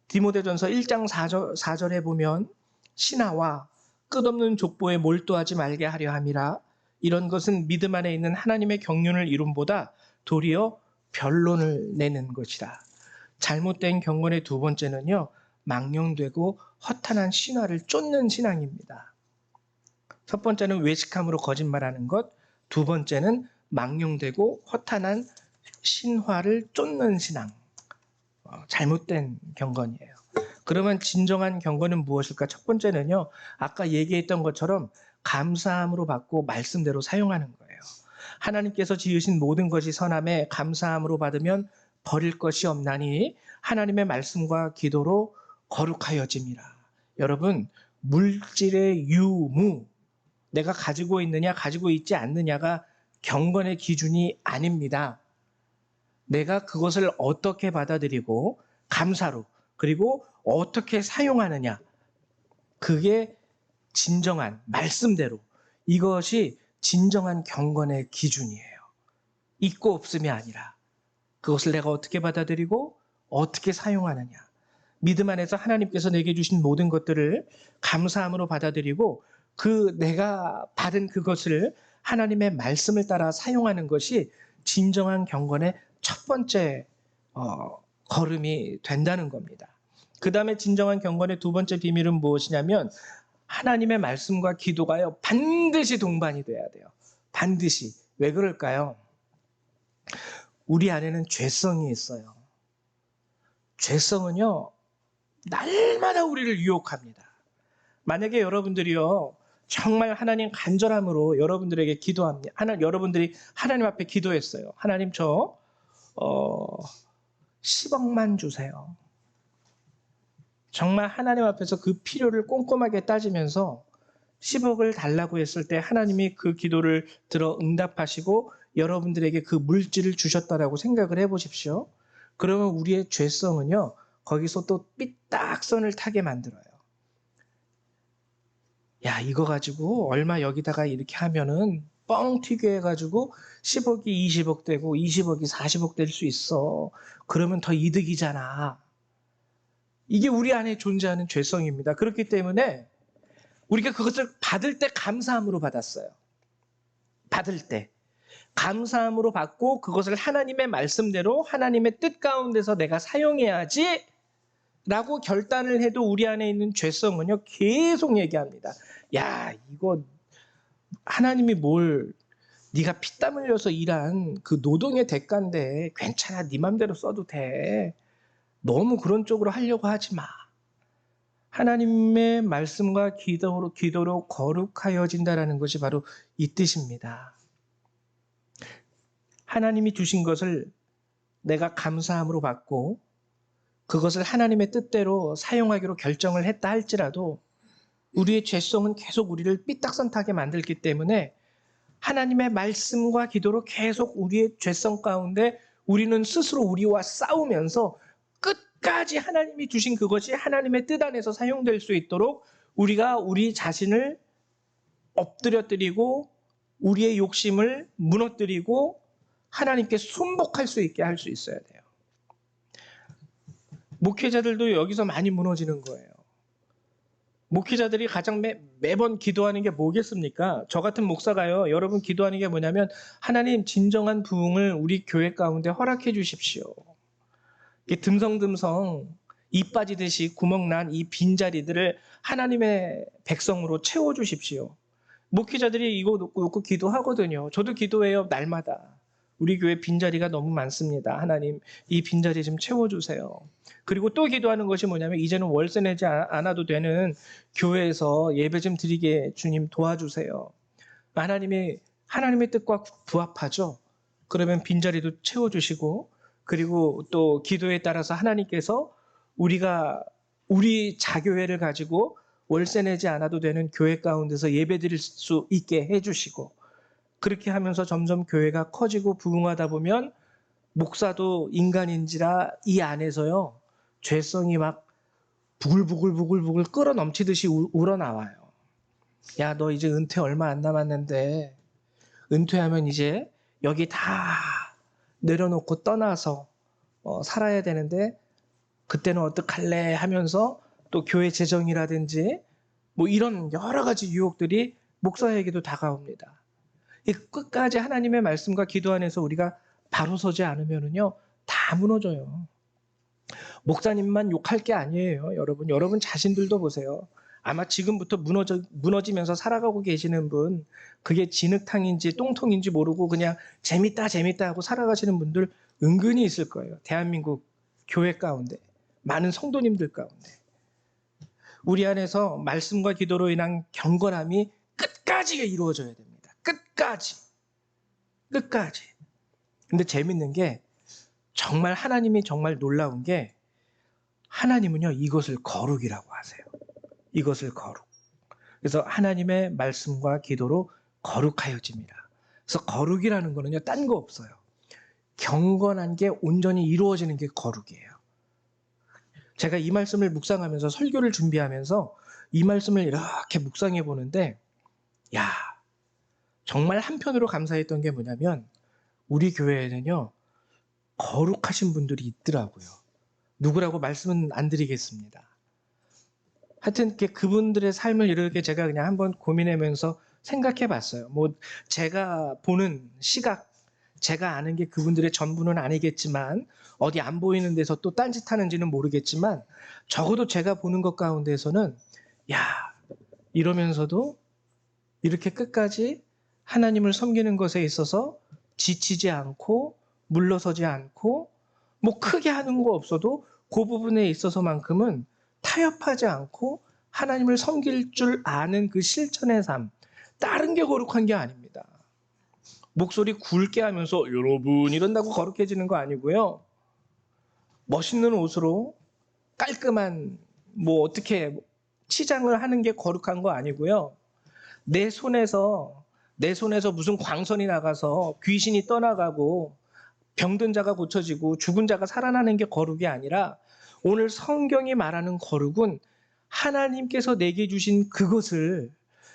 [SPEAKER 1] 디모데전서 1장 4절에 보면 신화와 끝없는 족보에 몰두하지 말게 하려 함이라. 이런 것은 믿음 안에 있는 하나님의 경륜을 이룸보다 도리어 변론을 내는 것이라. 잘못된 경건의 두 번째는요. 망령되고 허탄한 신화를 쫓는 신앙입니다. 첫 번째는 외식함으로 거짓말하는 것, 두 번째는 망령되고 허탄한 신화를 쫓는 신앙. 잘못된 경건이에요. 그러면 진정한 경건은 무엇일까? 첫 번째는요. 아까 얘기했던 것처럼 감사함으로 받고 말씀대로 사용하는 거예요. 하나님께서 지으신 모든 것이 선함에 감사함으로 받으면 버릴 것이 없나니 하나님의 말씀과 기도로 거룩하여짐이라. 여러분 물질의 유무 내가 가지고 있느냐 가지고 있지 않느냐가 경건의 기준이 아닙니다. 내가 그것을 어떻게 받아들이고 감사로 그리고 어떻게 사용하느냐 그게 진정한 말씀대로 이것이 진정한 경건의 기준이에요. 있고 없음이 아니라 그것을 내가 어떻게 받아들이고 어떻게 사용하느냐. 믿음 안에서 하나님께서 내게 주신 모든 것들을 감사함으로 받아들이고 그 내가 받은 그것을 하나님의 말씀을 따라 사용하는 것이 진정한 경건의 첫 번째 걸음이 된다는 겁니다. 그 다음에 진정한 경건의 두 번째 비밀은 무엇이냐면 하나님의 말씀과 기도가요 반드시 동반이 돼야 돼요. 반드시. 왜 그럴까요? 우리 안에는 죄성이 있어요. 죄성은요 날마다 우리를 유혹합니다. 만약에 여러분들이요 정말 하나님 간절함으로 여러분들에게 기도합니다. 여러분들이 하나님 앞에 기도했어요. 하나님 저 10억만 주세요. 정말 하나님 앞에서 그 필요를 꼼꼼하게 따지면서 10억을 달라고 했을 때 하나님이 그 기도를 들어 응답하시고 여러분들에게 그 물질을 주셨다라고 생각을 해보십시오. 그러면 우리의 죄성은요 거기서 또 삐딱선을 타게 만들어요. 야 이거 가지고 얼마 여기다가 이렇게 하면은 뻥 튀게 해가지고 10억이 20억 되고 20억이 40억 될 수 있어. 그러면 더 이득이잖아. 이게 우리 안에 존재하는 죄성입니다. 그렇기 때문에 우리가 그것을 받을 때 감사함으로 받았어요. 받을 때 감사함으로 받고 그것을 하나님의 말씀대로 하나님의 뜻 가운데서 내가 사용해야지 라고 결단을 해도 우리 안에 있는 죄성은요, 계속 얘기합니다. 야, 이거 하나님이 뭘, 네가 피땀 흘려서 일한 그 노동의 대가인데 괜찮아, 네 맘대로 써도 돼. 너무 그런 쪽으로 하려고 하지 마. 하나님의 말씀과 기도로 거룩하여진다라는 것이 바로 이 뜻입니다. 하나님이 주신 것을 내가 감사함으로 받고 그것을 하나님의 뜻대로 사용하기로 결정을 했다 할지라도 우리의 죄성은 계속 우리를 삐딱선타게 만들기 때문에 하나님의 말씀과 기도로 계속 우리의 죄성 가운데 우리는 스스로 우리와 싸우면서 끝까지 하나님이 주신 그것이 하나님의 뜻 안에서 사용될 수 있도록 우리가 우리 자신을 엎드려뜨리고 우리의 욕심을 무너뜨리고 하나님께 순복할 수 있게 할 수 있어야 돼요. 목회자들도 여기서 많이 무너지는 거예요. 목회자들이 가장 매번 기도하는 게 뭐겠습니까? 저 같은 목사가요, 여러분 기도하는 게 뭐냐면 하나님 진정한 부흥을 우리 교회 가운데 허락해 주십시오. 듬성듬성 이 빠지듯이 구멍난 이 빈자리들을 하나님의 백성으로 채워주십시오. 목회자들이 이거 놓고 기도하거든요. 저도 기도해요, 날마다. 우리 교회 빈자리가 너무 많습니다. 하나님, 이 빈자리 좀 채워주세요. 그리고 또 기도하는 것이 뭐냐면 이제는 월세 내지 않아도 되는 교회에서 예배 좀 드리게 주님 도와주세요. 하나님의 뜻과 부합하죠. 그러면 빈자리도 채워주시고, 그리고 또 기도에 따라서 하나님께서 우리 자교회를 가지고 월세 내지 않아도 되는 교회 가운데서 예배 드릴 수 있게 해주시고, 그렇게 하면서 점점 교회가 커지고 부흥하다 보면 목사도 인간인지라 이 안에서요, 죄성이 막 부글부글 끓어 넘치듯이 우러나와요. 야, 너 이제 은퇴 얼마 안 남았는데 은퇴하면 이제 여기 다 내려놓고 떠나서 살아야 되는데 그때는 어떡할래 하면서 또 교회 재정이라든지 뭐 이런 여러 가지 유혹들이 목사에게도 다가옵니다. 이 끝까지 하나님의 말씀과 기도 안에서 우리가 바로 서지 않으면은요, 다 무너져요. 목사님만 욕할 게 아니에요. 여러분 자신들도 보세요. 아마 지금부터 무너지면서 살아가고 계시는 분, 그게 진흙탕인지 똥통인지 모르고 그냥 재밌다 하고 살아가시는 분들 은근히 있을 거예요. 대한민국 교회 가운데, 많은 성도님들 가운데. 우리 안에서 말씀과 기도로 인한 경건함이 끝까지 이루어져야 됩니다. 끝까지. 근데 재밌는 게, 정말 하나님이 정말 놀라운 게, 하나님은요, 이것을 거룩이라고 하세요. 이것을 거룩. 그래서 하나님의 말씀과 기도로 거룩하여집니다. 그래서 거룩이라는 거는요, 딴 거 없어요. 경건한 게 온전히 이루어지는 게 거룩이에요. 제가 이 말씀을 묵상하면서 설교를 준비하면서 이 말씀을 이렇게 묵상해 보는데, 야, 정말 한편으로 감사했던 게 뭐냐면 우리 교회에는요, 거룩하신 분들이 있더라고요. 누구라고 말씀은 안 드리겠습니다. 하여튼 그분들의 삶을 이렇게 제가 그냥 한번 고민하면서 생각해 봤어요. 뭐 제가 보는 시각, 제가 아는 게 그분들의 전부는 아니겠지만, 어디 안 보이는 데서 또 딴짓 하는지는 모르겠지만, 적어도 제가 보는 것 가운데서는, 야, 이러면서도 이렇게 끝까지 하나님을 섬기는 것에 있어서 지치지 않고 물러서지 않고 뭐 크게 하는 거 없어도 그 부분에 있어서만큼은 타협하지 않고 하나님을 섬길 줄 아는 그 실천의 삶, 다른 게 거룩한 게 아닙니다. 목소리 굵게 하면서 여러분 이런다고 거룩해지는 거 아니고요. 멋있는 옷으로 깔끔한 뭐 어떻게 치장을 하는 게 거룩한 거 아니고요. 내 손에서 무슨 광선이 나가서 귀신이 떠나가고 병든 자가 고쳐지고 죽은 자가 살아나는 게 거룩이 아니라, 오늘 성경이 말하는 거룩은 하나님께서 내게 주신 그것을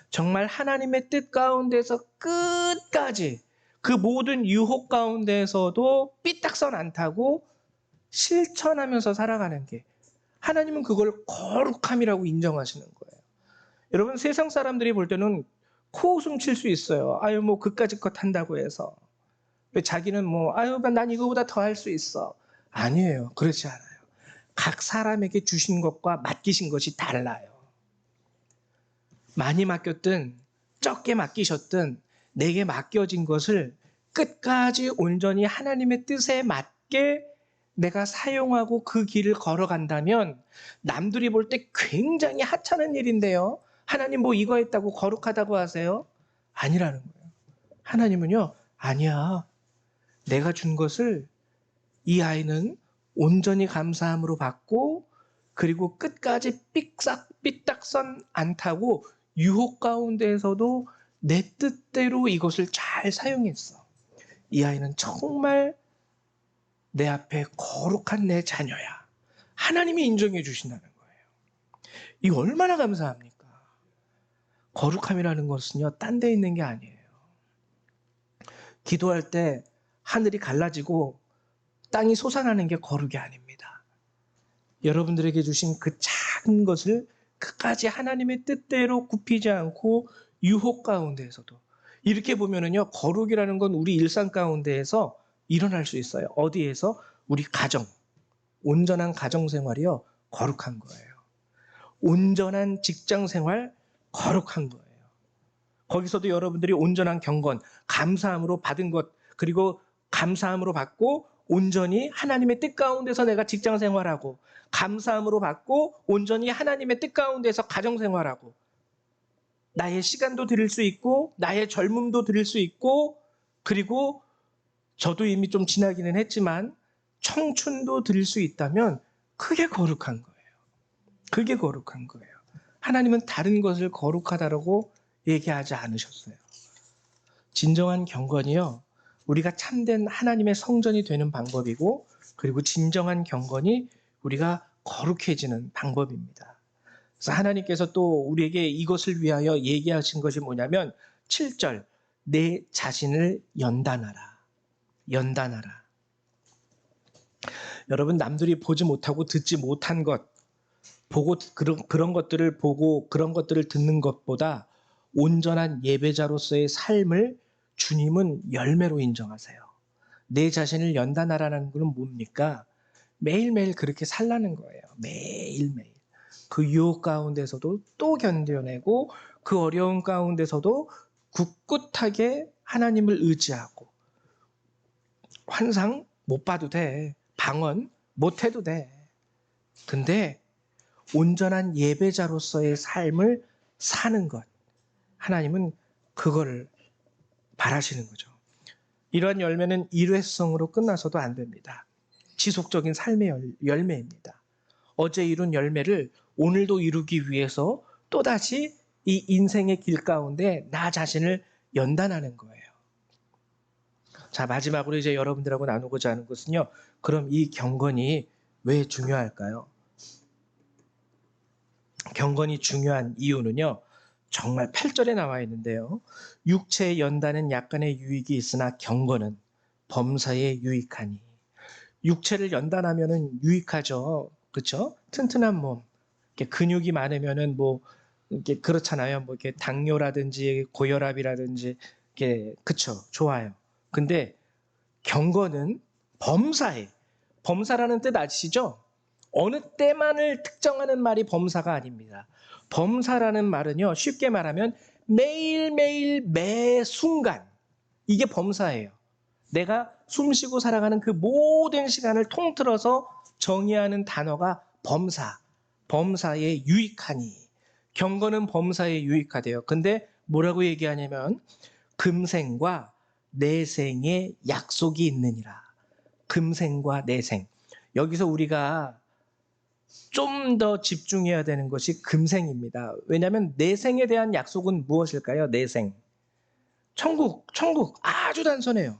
[SPEAKER 1] 정말 하나님의 뜻 가운데서 끝까지 그 모든 유혹 가운데서도 삐딱선 안 타고 실천하면서 살아가는 게, 하나님은 그걸 거룩함이라고 인정하시는 거예요. 여러분, 세상 사람들이 볼 때는 코웃음 칠 수 있어요. 아유, 뭐 그까짓 것 한다고 해서. 자기는 뭐 아유, 난 이거보다 더 할 수 있어. 아니에요. 그렇지 않아요. 각 사람에게 주신 것과 맡기신 것이 달라요. 많이 맡겼든 적게 맡기셨든 내게 맡겨진 것을 끝까지 온전히 하나님의 뜻에 맞게 내가 사용하고 그 길을 걸어간다면 남들이 볼 때 굉장히 하찮은 일인데요. 하나님 뭐 이거 했다고 거룩하다고 하세요? 아니라는 거예요. 하나님은요, 아니야. 내가 준 것을 이 아이는 온전히 감사함으로 받고 그리고 끝까지 삐딱선 안 타고 유혹 가운데에서도 내 뜻대로 이것을 잘 사용했어. 이 아이는 정말 내 앞에 거룩한 내 자녀야. 하나님이 인정해 주신다는 거예요. 이 얼마나 감사합니까? 거룩함이라는 것은요, 딴 데 있는 게 아니에요. 기도할 때 하늘이 갈라지고 땅이 솟아나는 게 거룩이 아닙니다. 여러분들에게 주신 그 작은 것을 끝까지 하나님의 뜻대로 굽히지 않고 유혹 가운데에서도 이렇게 보면은요, 거룩이라는 건 우리 일상 가운데에서 일어날 수 있어요. 어디에서? 우리 가정, 온전한 가정 생활이요, 거룩한 거예요. 온전한 직장 생활, 거룩한 거예요. 거기서도 여러분들이 온전한 경건, 감사함으로 받은 것, 그리고 감사함으로 받고 온전히 하나님의 뜻 가운데서 내가 직장 생활하고, 감사함으로 받고 온전히 하나님의 뜻 가운데서 가정 생활하고, 나의 시간도 드릴 수 있고 나의 젊음도 드릴 수 있고, 그리고 저도 이미 좀 지나기는 했지만 청춘도 드릴 수 있다면 그게 거룩한 거예요. 그게 거룩한 거예요. 하나님은 다른 것을 거룩하다라고 얘기하지 않으셨어요. 진정한 경건이요, 우리가 참된 하나님의 성전이 되는 방법이고, 그리고 진정한 경건이 우리가 거룩해지는 방법입니다. 그래서 하나님께서 또 우리에게 이것을 위하여 얘기하신 것이 뭐냐면 7절, 내 자신을 연단하라. 연단하라. 여러분, 남들이 보지 못하고 듣지 못한 것, 보고 그런 것들을 보고 그런 것들을 듣는 것보다 온전한 예배자로서의 삶을 주님은 열매로 인정하세요. 내 자신을 연단하라는 것은 뭡니까? 매일매일 그렇게 살라는 거예요. 매일매일. 그 유혹 가운데서도 또 견뎌내고, 그 어려운 가운데서도 굳굳하게 하나님을 의지하고, 환상 못 봐도 돼. 방언 못 해도 돼. 근데 온전한 예배자로서의 삶을 사는 것, 하나님은 그거를 바라시는 거죠. 이러한 열매는 일회성으로 끝나서도 안 됩니다. 지속적인 삶의 열매입니다. 어제 이룬 열매를 오늘도 이루기 위해서 또다시 이 인생의 길 가운데 나 자신을 연단하는 거예요. 자, 마지막으로 이제 여러분들하고 나누고자 하는 것은요, 그럼 이 경건이 왜 중요할까요? 경건이 중요한 이유는요, 정말 8절에 나와 있는데요. 육체의 연단은 약간의 유익이 있으나 경건은 범사에 유익하니. 육체를 연단하면은 유익하죠. 그렇죠? 튼튼한 몸. 이렇게 근육이 많으면은 뭐 이렇게 그렇잖아요. 뭐 이렇게 당뇨라든지 고혈압이라든지 이렇게, 그쵸? 좋아요. 근데 경건은 범사에, 범사라는 뜻 아시죠? 어느 때만을 특정하는 말이 범사가 아닙니다. 범사라는 말은요, 쉽게 말하면 매일매일 매 순간, 이게 범사예요. 내가 숨쉬고 살아가는 그 모든 시간을 통틀어서 정의하는 단어가 범사, 범사에 유익하니. 경건은 범사에 유익하대요. 근데 뭐라고 얘기하냐면 금생과 내생의 약속이 있느니라. 금생과 내생. 여기서 우리가 좀 더 집중해야 되는 것이 금생입니다. 왜냐하면 내생에 대한 약속은 무엇일까요? 내생. 천국 아주 단순해요.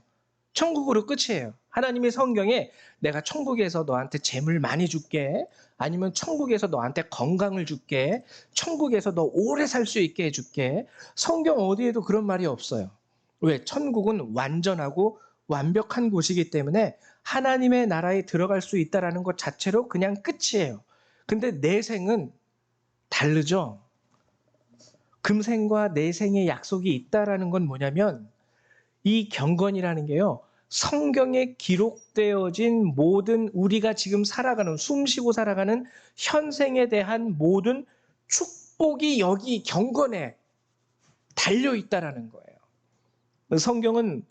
[SPEAKER 1] 천국으로 끝이에요. 하나님이 성경에 내가 천국에서 너한테 재물 많이 줄게, 아니면 천국에서 너한테 건강을 줄게, 천국에서 너 오래 살 수 있게 해줄게. 성경 어디에도 그런 말이 없어요. 왜? 천국은 완전하고 완벽한 곳이기 때문에 하나님의 나라에 들어갈 수 있다는 것 자체로 그냥 끝이에요. 근데 내생은 다르죠. 금생과 내생의 약속이 있다라는 건 뭐냐면 이 경건이라는 게요,
[SPEAKER 4] 성경에 기록되어진 모든 우리가 지금 살아가는, 숨쉬고 살아가는 현생에 대한 모든 축복이 여기 경건에 달려있다라는 거예요. 성경은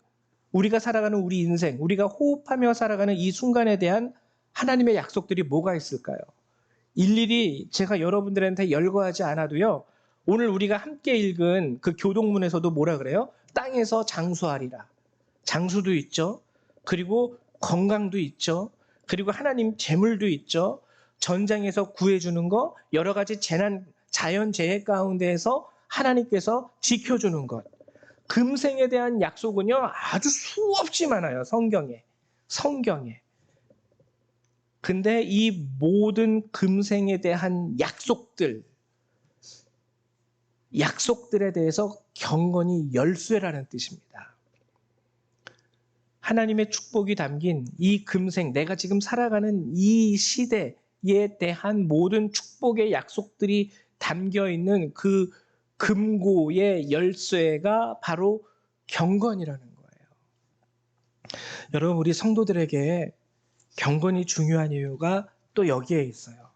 [SPEAKER 4] 우리가 살아가는 우리 인생, 우리가 호흡하며 살아가는 이 순간에 대한 하나님의 약속들이 뭐가 있을까요? 일일이 제가 여러분들한테 열거하지 않아도요, 오늘 우리가 함께 읽은 그 교동문에서도 뭐라 그래요? 땅에서 장수하리라. 장수도 있죠. 그리고 건강도 있죠. 그리고 하나님 재물도 있죠. 전장에서 구해주는 거, 여러 가지 재난, 자연재해 가운데에서 하나님께서 지켜주는 것. 금생에 대한 약속은요, 아주 수없이 많아요. 성경에. 근데 이 모든 금생에 대한 약속들에 대해서 경건이 열쇠라는 뜻입니다. 하나님의 축복이 담긴 이 금생, 내가 지금 살아가는 이 시대에 대한 모든 축복의 약속들이 담겨 있는 그 금고의 열쇠가 바로 경건이라는 거예요. 여러분, 우리 성도들에게 경건이 중요한 이유가 또 여기에 있어요.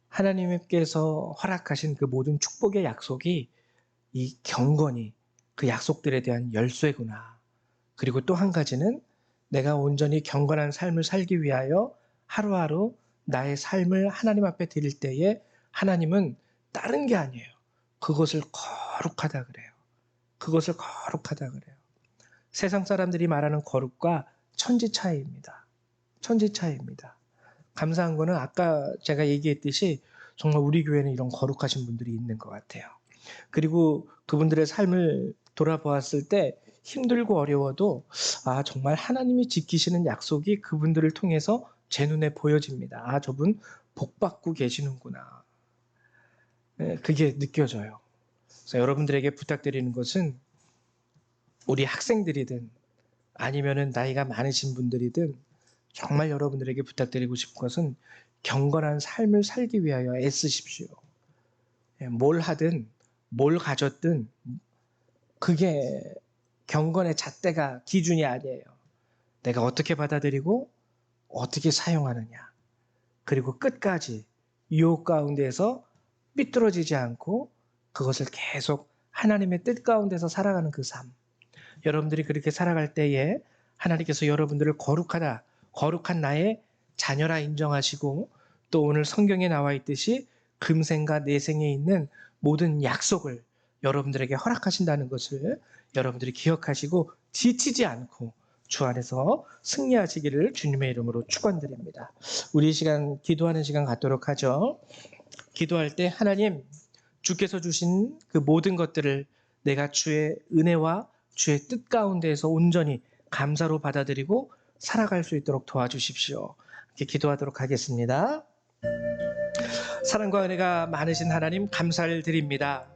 [SPEAKER 4] 하나님께서 허락하신 그 모든 축복의 약속이 이 경건이 그 약속들에 대한 열쇠구나. 그리고 또 한 가지는 내가 온전히 경건한 삶을 살기 위하여 하루하루 나의 삶을 하나님 앞에 드릴 때에 하나님은 다른 게 아니에요. 그것을 거룩하다 그래요. 세상 사람들이 말하는 거룩과 천지 차이입니다. 감사한 거는 아까 제가 얘기했듯이 정말 우리 교회는 이런 거룩하신 분들이 있는 것 같아요. 그리고 그분들의 삶을 돌아보았을 때 힘들고 어려워도 정말 하나님이 지키시는 약속이 그분들을 통해서 제 눈에 보여집니다. 저분 복 받고 계시는구나. 그게 느껴져요. 그래서 여러분들에게 부탁드리는 것은 우리 학생들이든 아니면은 나이가 많으신 분들이든 정말 여러분들에게 부탁드리고 싶은 것은 경건한 삶을 살기 위하여 애쓰십시오. 뭘 하든 뭘 가졌든 그게 경건의 잣대가 기준이 아니에요. 내가 어떻게 받아들이고 어떻게 사용하느냐. 그리고 끝까지 유혹 가운데서 삐뚤어지지 않고 그것을 계속 하나님의 뜻 가운데서 살아가는 그 삶. 여러분들이 그렇게 살아갈 때에 하나님께서 여러분들을 거룩한 나의 자녀라 인정하시고 또 오늘 성경에 나와 있듯이 금생과 내생에 있는 모든 약속을 여러분들에게 허락하신다는 것을 여러분들이 기억하시고 지치지 않고 주 안에서 승리하시기를 주님의 이름으로 축원드립니다. 우리 시간 기도하는 시간 갖도록 하죠. 기도할 때 하나님 주께서 주신 그 모든 것들을 내가 주의 은혜와 주의 뜻 가운데에서 온전히 감사로 받아들이고 살아갈 수 있도록 도와주십시오. 이렇게 기도하도록 하겠습니다. 사랑과 은혜가 많으신 하나님 감사를 드립니다.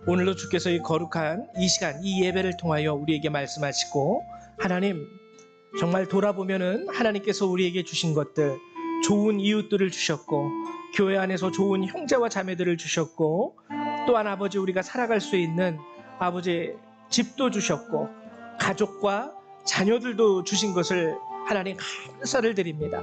[SPEAKER 4] 오늘도 주께서 이 거룩한 이 시간, 이 예배를 통하여 우리에게 말씀하시고 하나님 정말 돌아보면은 하나님께서 우리에게 주신 것들 좋은 이웃들을 주셨고 교회 안에서 좋은 형제와 자매들을 주셨고 또한 아버지 우리가 살아갈 수 있는 아버지 집도 주셨고 가족과 자녀들도 주신 것을 하나님 감사를 드립니다.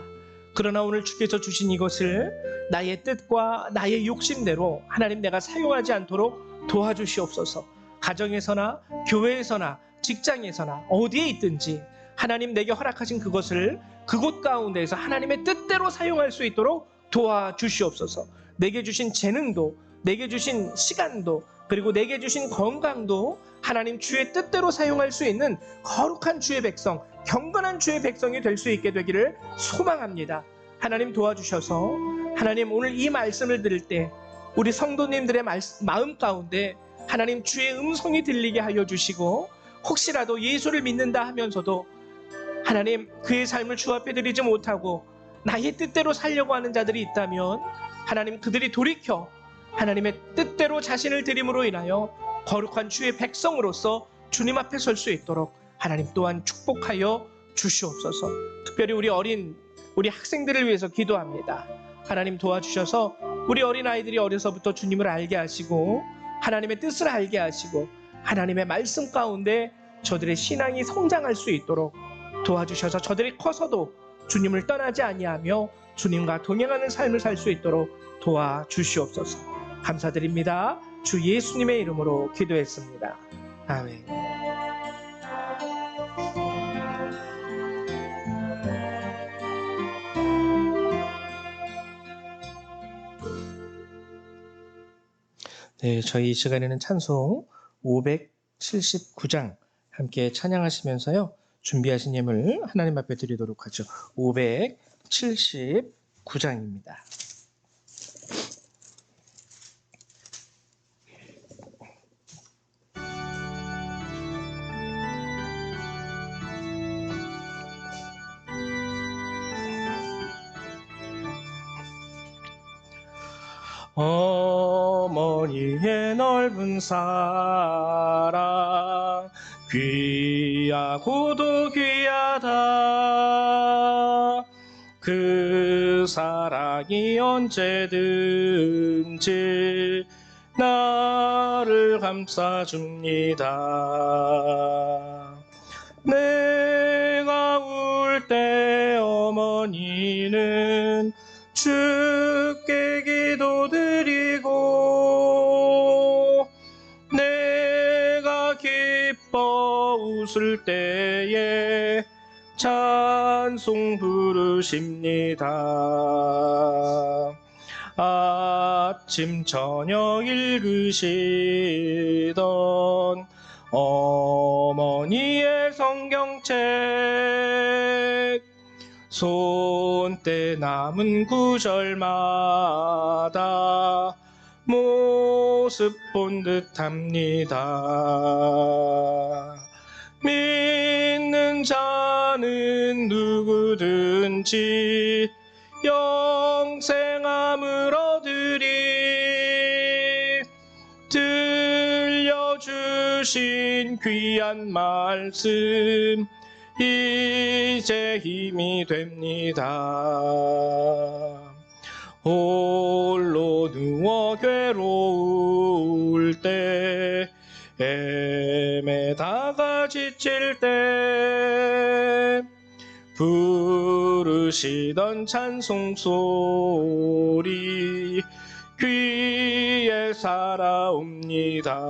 [SPEAKER 4] 그러나 오늘 주께서 주신 이것을 나의 뜻과 나의 욕심대로 하나님 내가 사용하지 않도록 도와주시옵소서. 가정에서나 교회에서나 직장에서나 어디에 있든지 하나님 내게 허락하신 그것을 그곳 가운데에서 하나님의 뜻대로 사용할 수 있도록 도와주시옵소서. 내게 주신 재능도 내게 주신 시간도 그리고 내게 주신 건강도 하나님 주의 뜻대로 사용할 수 있는 거룩한 주의 백성, 경건한 주의 백성이 될 수 있게 되기를 소망합니다. 하나님 도와주셔서 하나님 오늘 이 말씀을 들을 때 우리 성도님들의 마음 가운데 하나님 주의 음성이 들리게 하여 주시고 혹시라도 예수를 믿는다 하면서도 하나님 그의 삶을 주 앞에 드리지 못하고 나의 뜻대로 살려고 하는 자들이 있다면 하나님 그들이 돌이켜 하나님의 뜻대로 자신을 드림으로 인하여 거룩한 주의 백성으로서 주님 앞에 설 수 있도록 하나님 또한 축복하여 주시옵소서. 특별히 우리 학생들을 위해서 기도합니다. 하나님 도와주셔서 우리 어린아이들이 어려서부터 주님을 알게 하시고 하나님의 뜻을 알게 하시고 하나님의 말씀 가운데 저들의 신앙이 성장할 수 있도록 도와주셔서 저들이 커서도 주님을 떠나지 아니하며 주님과 동행하는 삶을 살 수 있도록 도와주시옵소서. 감사드립니다. 주 예수님의 이름으로 기도했습니다. 아멘. 네, 저희 이 시간에는 찬송 579장 함께 찬양하시면서요, 준비하신 예물 하나님 앞에 드리도록 하죠. 579장입니다. 어머니의 넓은 사랑 귀하고도 귀하다. 그 사랑이 언제든지 나를 감싸줍니다. 내가 울 때 어머니는 주께 기도드리고, 내가 기뻐 웃을 때에 찬송 부르십니다. 아침 저녁 읽으시던 어머니의 성경책, 손때 남은 구절마다 모습 본 듯합니다. 믿는 자는 누구든지 영생함을 얻으리. 들려주신 귀한 말씀 이제 힘이 됩니다. 홀로 누워 괴로울 때, 헤매다가 지칠 때 부르시던 찬송 소리 귀에 살아옵니다.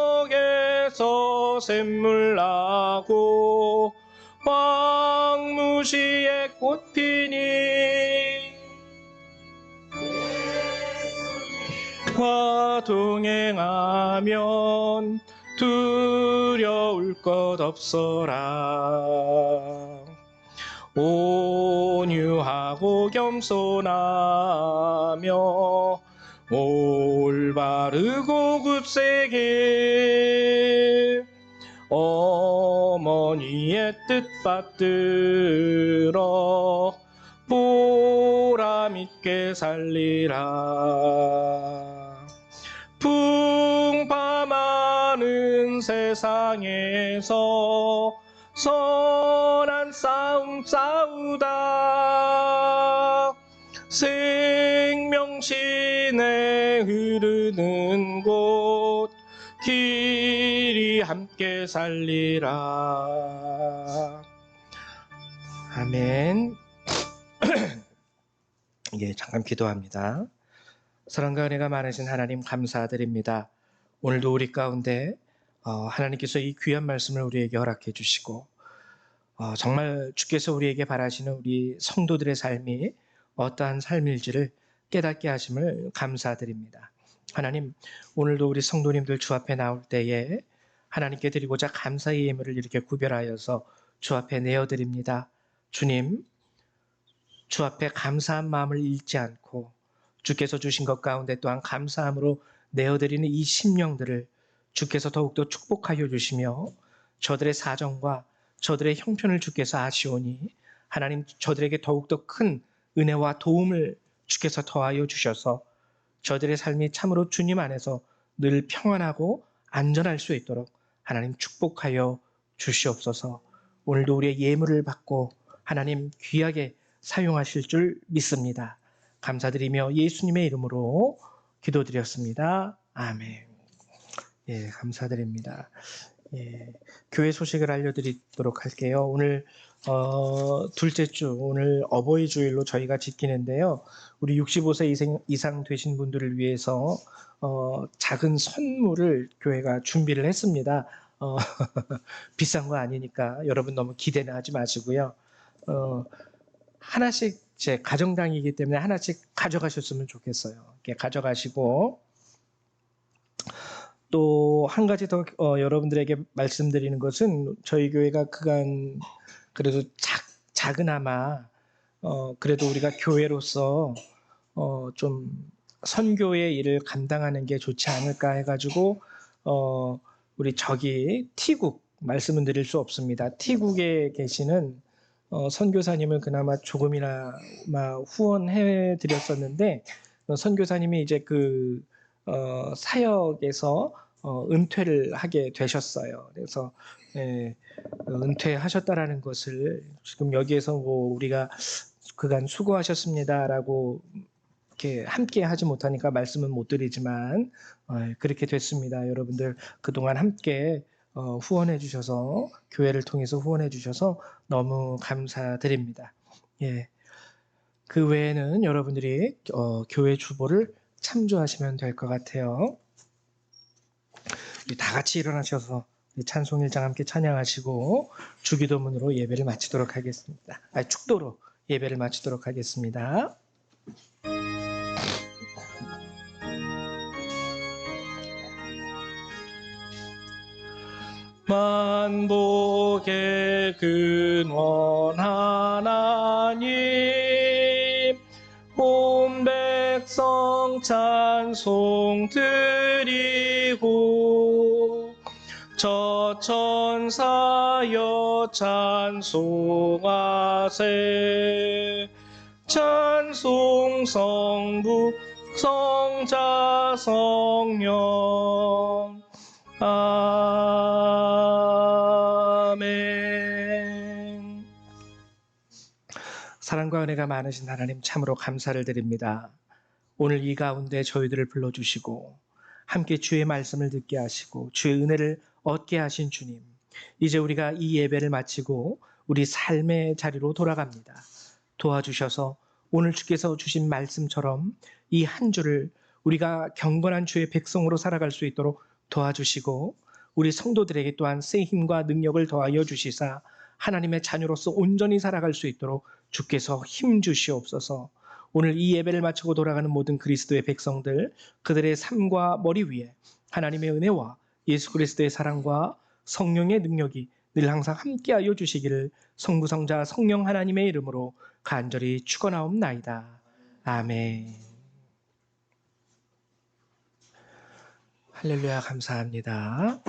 [SPEAKER 4] 반석에서 샘물 나고 황무지에 꽃 피니, 와 동행하면 두려울 것 없어라. 온유하고 겸손하며 올바르고 굳세게 어머니의 뜻 받들어 보람있게 살리라. 풍파많은 세상에서 선한 싸움 싸우다, 생명신에 흐르는 곳 길이 함께 살리라. 아멘. 예, 잠깐 기도합니다. 사랑과 은혜가 많으신 하나님 감사드립니다. 오늘도 우리 가운데 하나님께서 이 귀한 말씀을 우리에게 허락해 주시고, 정말 주께서 우리에게 바라시는 우리 성도들의 삶이 어떠한 삶일지를 깨닫게 하심을 감사드립니다. 하나님, 오늘도 우리 성도님들 주 앞에 나올 때에 하나님께 드리고자 감사의 예물을 이렇게 구별하여서 주 앞에 내어드립니다. 주님, 주 앞에 감사한 마음을 잃지 않고 주께서 주신 것 가운데 또한 감사함으로 내어드리는 이 심령들을 주께서 더욱더 축복하여 주시며, 저들의 사정과 저들의 형편을 주께서 아시오니 하나님, 저들에게 더욱더 큰 은혜와 도움을 주께서 더하여 주셔서 저들의 삶이 참으로 주님 안에서 늘 평안하고 안전할 수 있도록 하나님 축복하여 주시옵소서. 오늘도 우리의 예물을 받고 하나님 귀하게 사용하실 줄 믿습니다. 감사드리며 예수님의 이름으로 기도드렸습니다. 아멘. 예, 감사드립니다. 예, 교회 소식을 알려드리도록 할게요. 오늘 둘째 주, 오늘 어버이 주일로 저희가 지키는데요. 우리 65세 이상 되신 분들을 위해서 작은 선물을 교회가 준비를 했습니다. 비싼 거 아니니까 여러분 너무 기대는 하지 마시고요. 하나씩 제 가정당이기 때문에 하나씩 가져가셨으면 좋겠어요. 이렇게 가져가시고 또 한 가지 더 여러분들에게 말씀드리는 것은 저희 교회가 그간 그래도 작으나마 그래도 우리가 교회로서 좀 선교의 일을 감당하는 게 좋지 않을까 해가지고 우리 저기 T국 말씀은 드릴 수 없습니다. T국에 계시는 선교사님을 그나마 조금이나마 후원해 드렸었는데 선교사님이 이제 그 사역에서 은퇴를 하게 되셨어요. 그래서 은퇴하셨다라는 것을 지금 여기에서 뭐 우리가 그간 수고하셨습니다라고 이렇게 함께 하지 못하니까 말씀은 못 드리지만 그렇게 됐습니다. 여러분들 그동안 함께 후원해 주셔서 교회를 통해서 후원해 주셔서 너무 감사드립니다. 예. 그 외에는 여러분들이 교회 주보를 참조하시면 될 것 같아요. 다 같이 일어나셔서 찬송 1장 함께 찬양하시고 주기도문으로 예배를 마치도록 하겠습니다. 축도로 예배를 마치도록 하겠습니다. 만복의 근원 하나님 온 백성 찬송 드리고 저 천사여 찬송하세 찬송 성부 성자 성령 아멘. 사랑과 은혜가 많으신 하나님 참으로 감사를 드립니다. 오늘 이 가운데 저희들을 불러주시고 함께 주의 말씀을 듣게 하시고 주의 은혜를 얻게 하신 주님, 이제 우리가 이 예배를 마치고 우리 삶의 자리로 돌아갑니다. 도와주셔서 오늘 주께서 주신 말씀처럼 이 한 주를 우리가 경건한 주의 백성으로 살아갈 수 있도록 도와주시고 우리 성도들에게 또한 새 힘과 능력을 더하여 주시사 하나님의 자녀로서 온전히 살아갈 수 있도록 주께서 힘 주시옵소서. 오늘 이 예배를 마치고 돌아가는 모든 그리스도의 백성들, 그들의 삶과 머리 위에 하나님의 은혜와 예수 그리스도의 사랑과 성령의 능력이 늘 항상 함께하여 주시기를 성부 성자 성령 하나님의 이름으로 간절히 축원하옵나이다. 아멘. 할렐루야, 감사합니다.